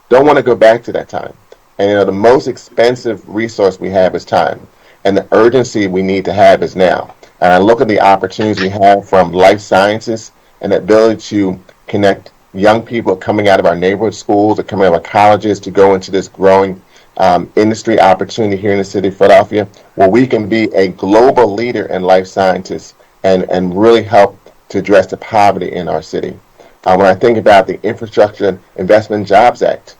Don't want to go back to that time. And the most expensive resource we have is time, and the urgency we need to have is now. And I look at the opportunities we have from life sciences and the ability to connect young people coming out of our neighborhood schools or coming out of our colleges to go into this growing industry opportunity here in the city of Philadelphia, where we can be a global leader in life sciences and really help to address the poverty in our city. When I think about the Infrastructure Investment and Jobs Act,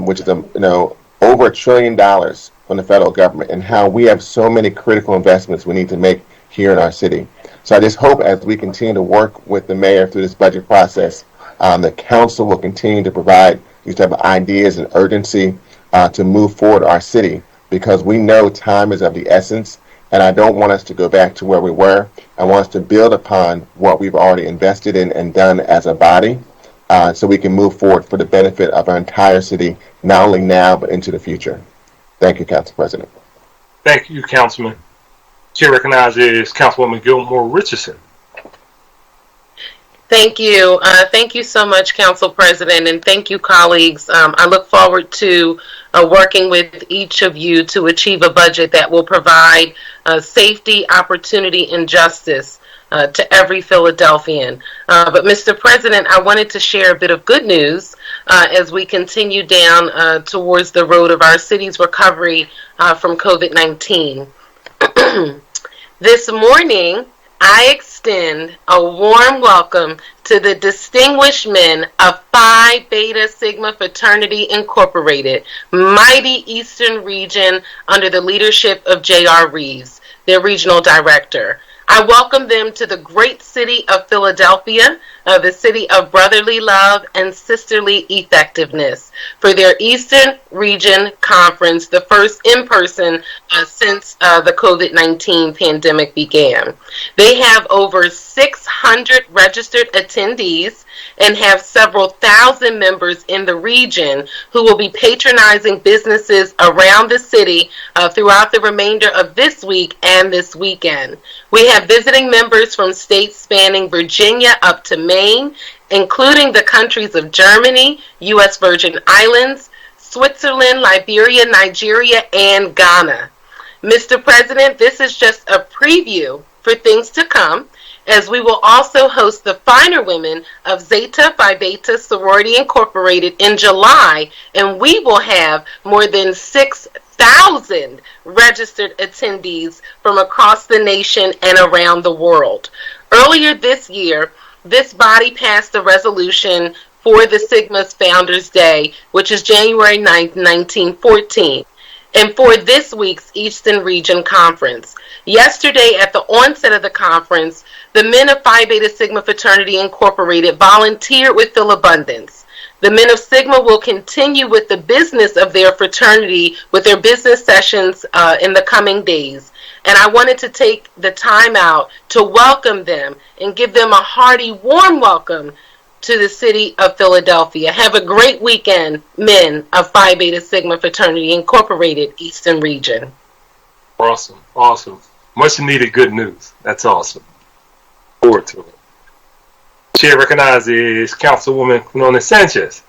which is over $1 trillion from the federal government, and how we have so many critical investments we need to make here in our city. So I just hope as we continue to work with the mayor through this budget process, the council will continue to provide these type of ideas and urgency to move forward our city, because we know time is of the essence, and I don't want us to go back to where we were. I want us to build upon what we've already invested in and done as a body, so we can move forward for the benefit of our entire city, not only now, but into the future. Thank you, Council President. Thank you, Councilman. Chair recognizes Councilwoman Gilmore Richardson. Thank you. Thank you so much, Council President, and thank you, colleagues. I look forward to working with each of you to achieve a budget that will provide safety, opportunity, and justice to every Philadelphian. But, Mr. President, I wanted to share a bit of good news as we continue down towards the road of our city's recovery from COVID-19. This morning, I extend a warm welcome to the distinguished men of Phi Beta Sigma Fraternity Incorporated, mighty Eastern Region under the leadership of J.R. Reeves, their regional director. I welcome them to the great city of Philadelphia of the City of Brotherly Love and Sisterly Effectiveness for their Eastern Region Conference, the first in-person since the COVID-19 pandemic began. They have over 600 registered attendees and have several thousand members in the region who will be patronizing businesses around the city throughout the remainder of this week and this weekend. We have visiting members from states spanning Virginia up to Maine, including the countries of Germany, U.S. Virgin Islands, Switzerland, Liberia, Nigeria, and Ghana. Mr. President, this is just a preview for things to come, as we will also host the finer women of Zeta Phi Beta Sorority Incorporated in July, and we will have more than 6,000 registered attendees from across the nation and around the world. Earlier this year, this body passed a resolution for the Sigma's Founders Day, which is January 9th, 1914. And for this week's Eastern Region Conference. Yesterday, at the onset of the conference, the men of Phi Beta Sigma Fraternity Incorporated volunteered with Philabundance. The men of Sigma will continue with the business of their fraternity with their business sessions in the coming days. And I wanted to take the time out to welcome them and give them a hearty, warm welcome to the city of Philadelphia. Have a great weekend, men of Phi Beta Sigma Fraternity Incorporated, Eastern Region. Awesome, awesome. Much needed good news. That's awesome. Forward to it. Chair recognizes Councilwoman Quinona Sanchez.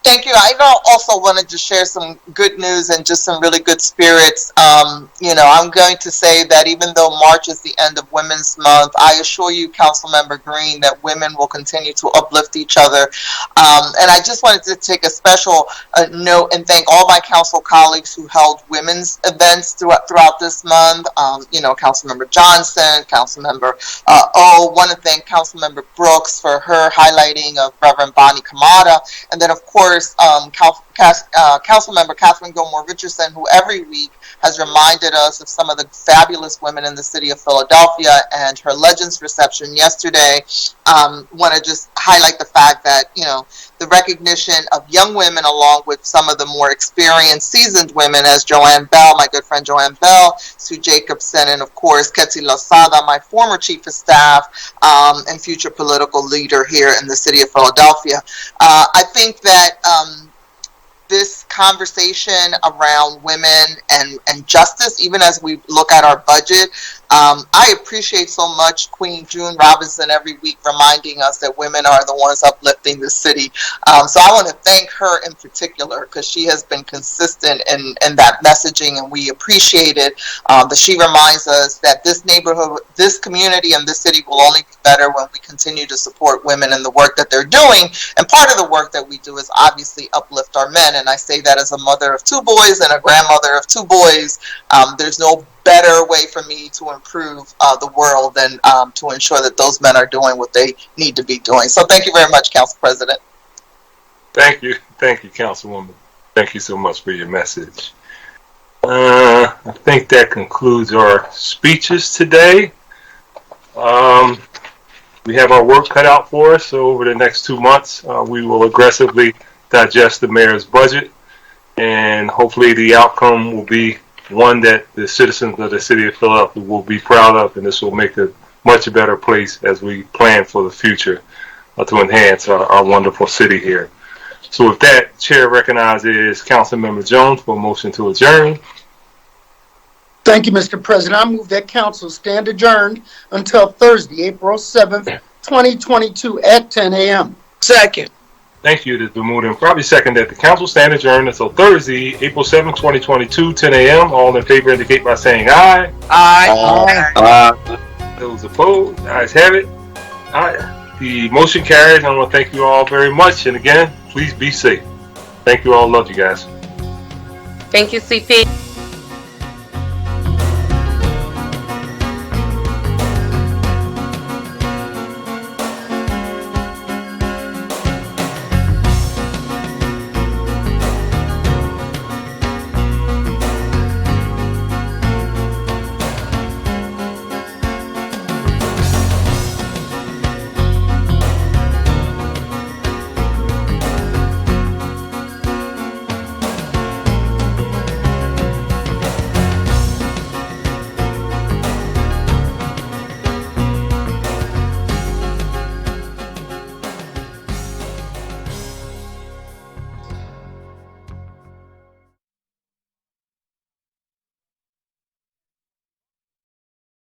Thank you. I also wanted to share some good news and just some really good spirits. I'm going to say that even though March is the end of Women's Month, I assure you, Councilmember Green, that women will continue to uplift each other. And I just wanted to take a special note and thank all my council colleagues who held women's events throughout this month. Councilmember Johnson, Councilmember O. Want to thank Councilmember Brooks for her highlighting of Reverend Bonnie Kamada. And then, of course, Councilmember Catherine Gilmore Richardson, who every week has reminded us of some of the fabulous women in the city of Philadelphia, and her Legends reception yesterday. Want to just highlight the fact that, the recognition of young women along with some of the more experienced, seasoned women as Joanne Bell, my good friend Joanne Bell, Sue Jacobson, and of course, Ketsi Lasada, my former chief of staff and future political leader here in the city of Philadelphia. I think that this conversation around women and justice, even as we look at our budget, I appreciate so much Queen June Robinson every week reminding us that women are the ones uplifting the city. So I want to thank her in particular because she has been consistent in that messaging, and we appreciate it that she reminds us that this neighborhood, this community, and this city will only be better when we continue to support women in the work that they're doing. And part of the work that we do is obviously uplift our men. And I say that as a mother of two boys and a grandmother of two boys. There's no better way for me to improve the world than to ensure that those men are doing what they need to be doing. So thank you very much, Council President. Thank you, Councilwoman. Thank you so much for your message. I think that concludes our speeches today. We have our work cut out for us, so over the next 2 months, we will aggressively digest the mayor's budget, and hopefully the outcome will be one that the citizens of the city of Philadelphia will be proud of, and this will make a much better place as we plan for the future to enhance our wonderful city here. So with that, Chair recognizes Councilmember Jones for a motion to adjourn. Thank you, Mr. President. I move that council stand adjourned until Thursday, April 7th, 2022 at 10 a.m. Second. Thank you. It has been moved and probably second that the council stand adjourned until Thursday, April 7th, 2022, 10 a.m. All in favor indicate by saying aye. Aye. Aye. Those opposed, ayes have it. Aye. The motion carries. I want to thank you all very much. And again, please be safe. Thank you all. Love you guys. Thank you, CP.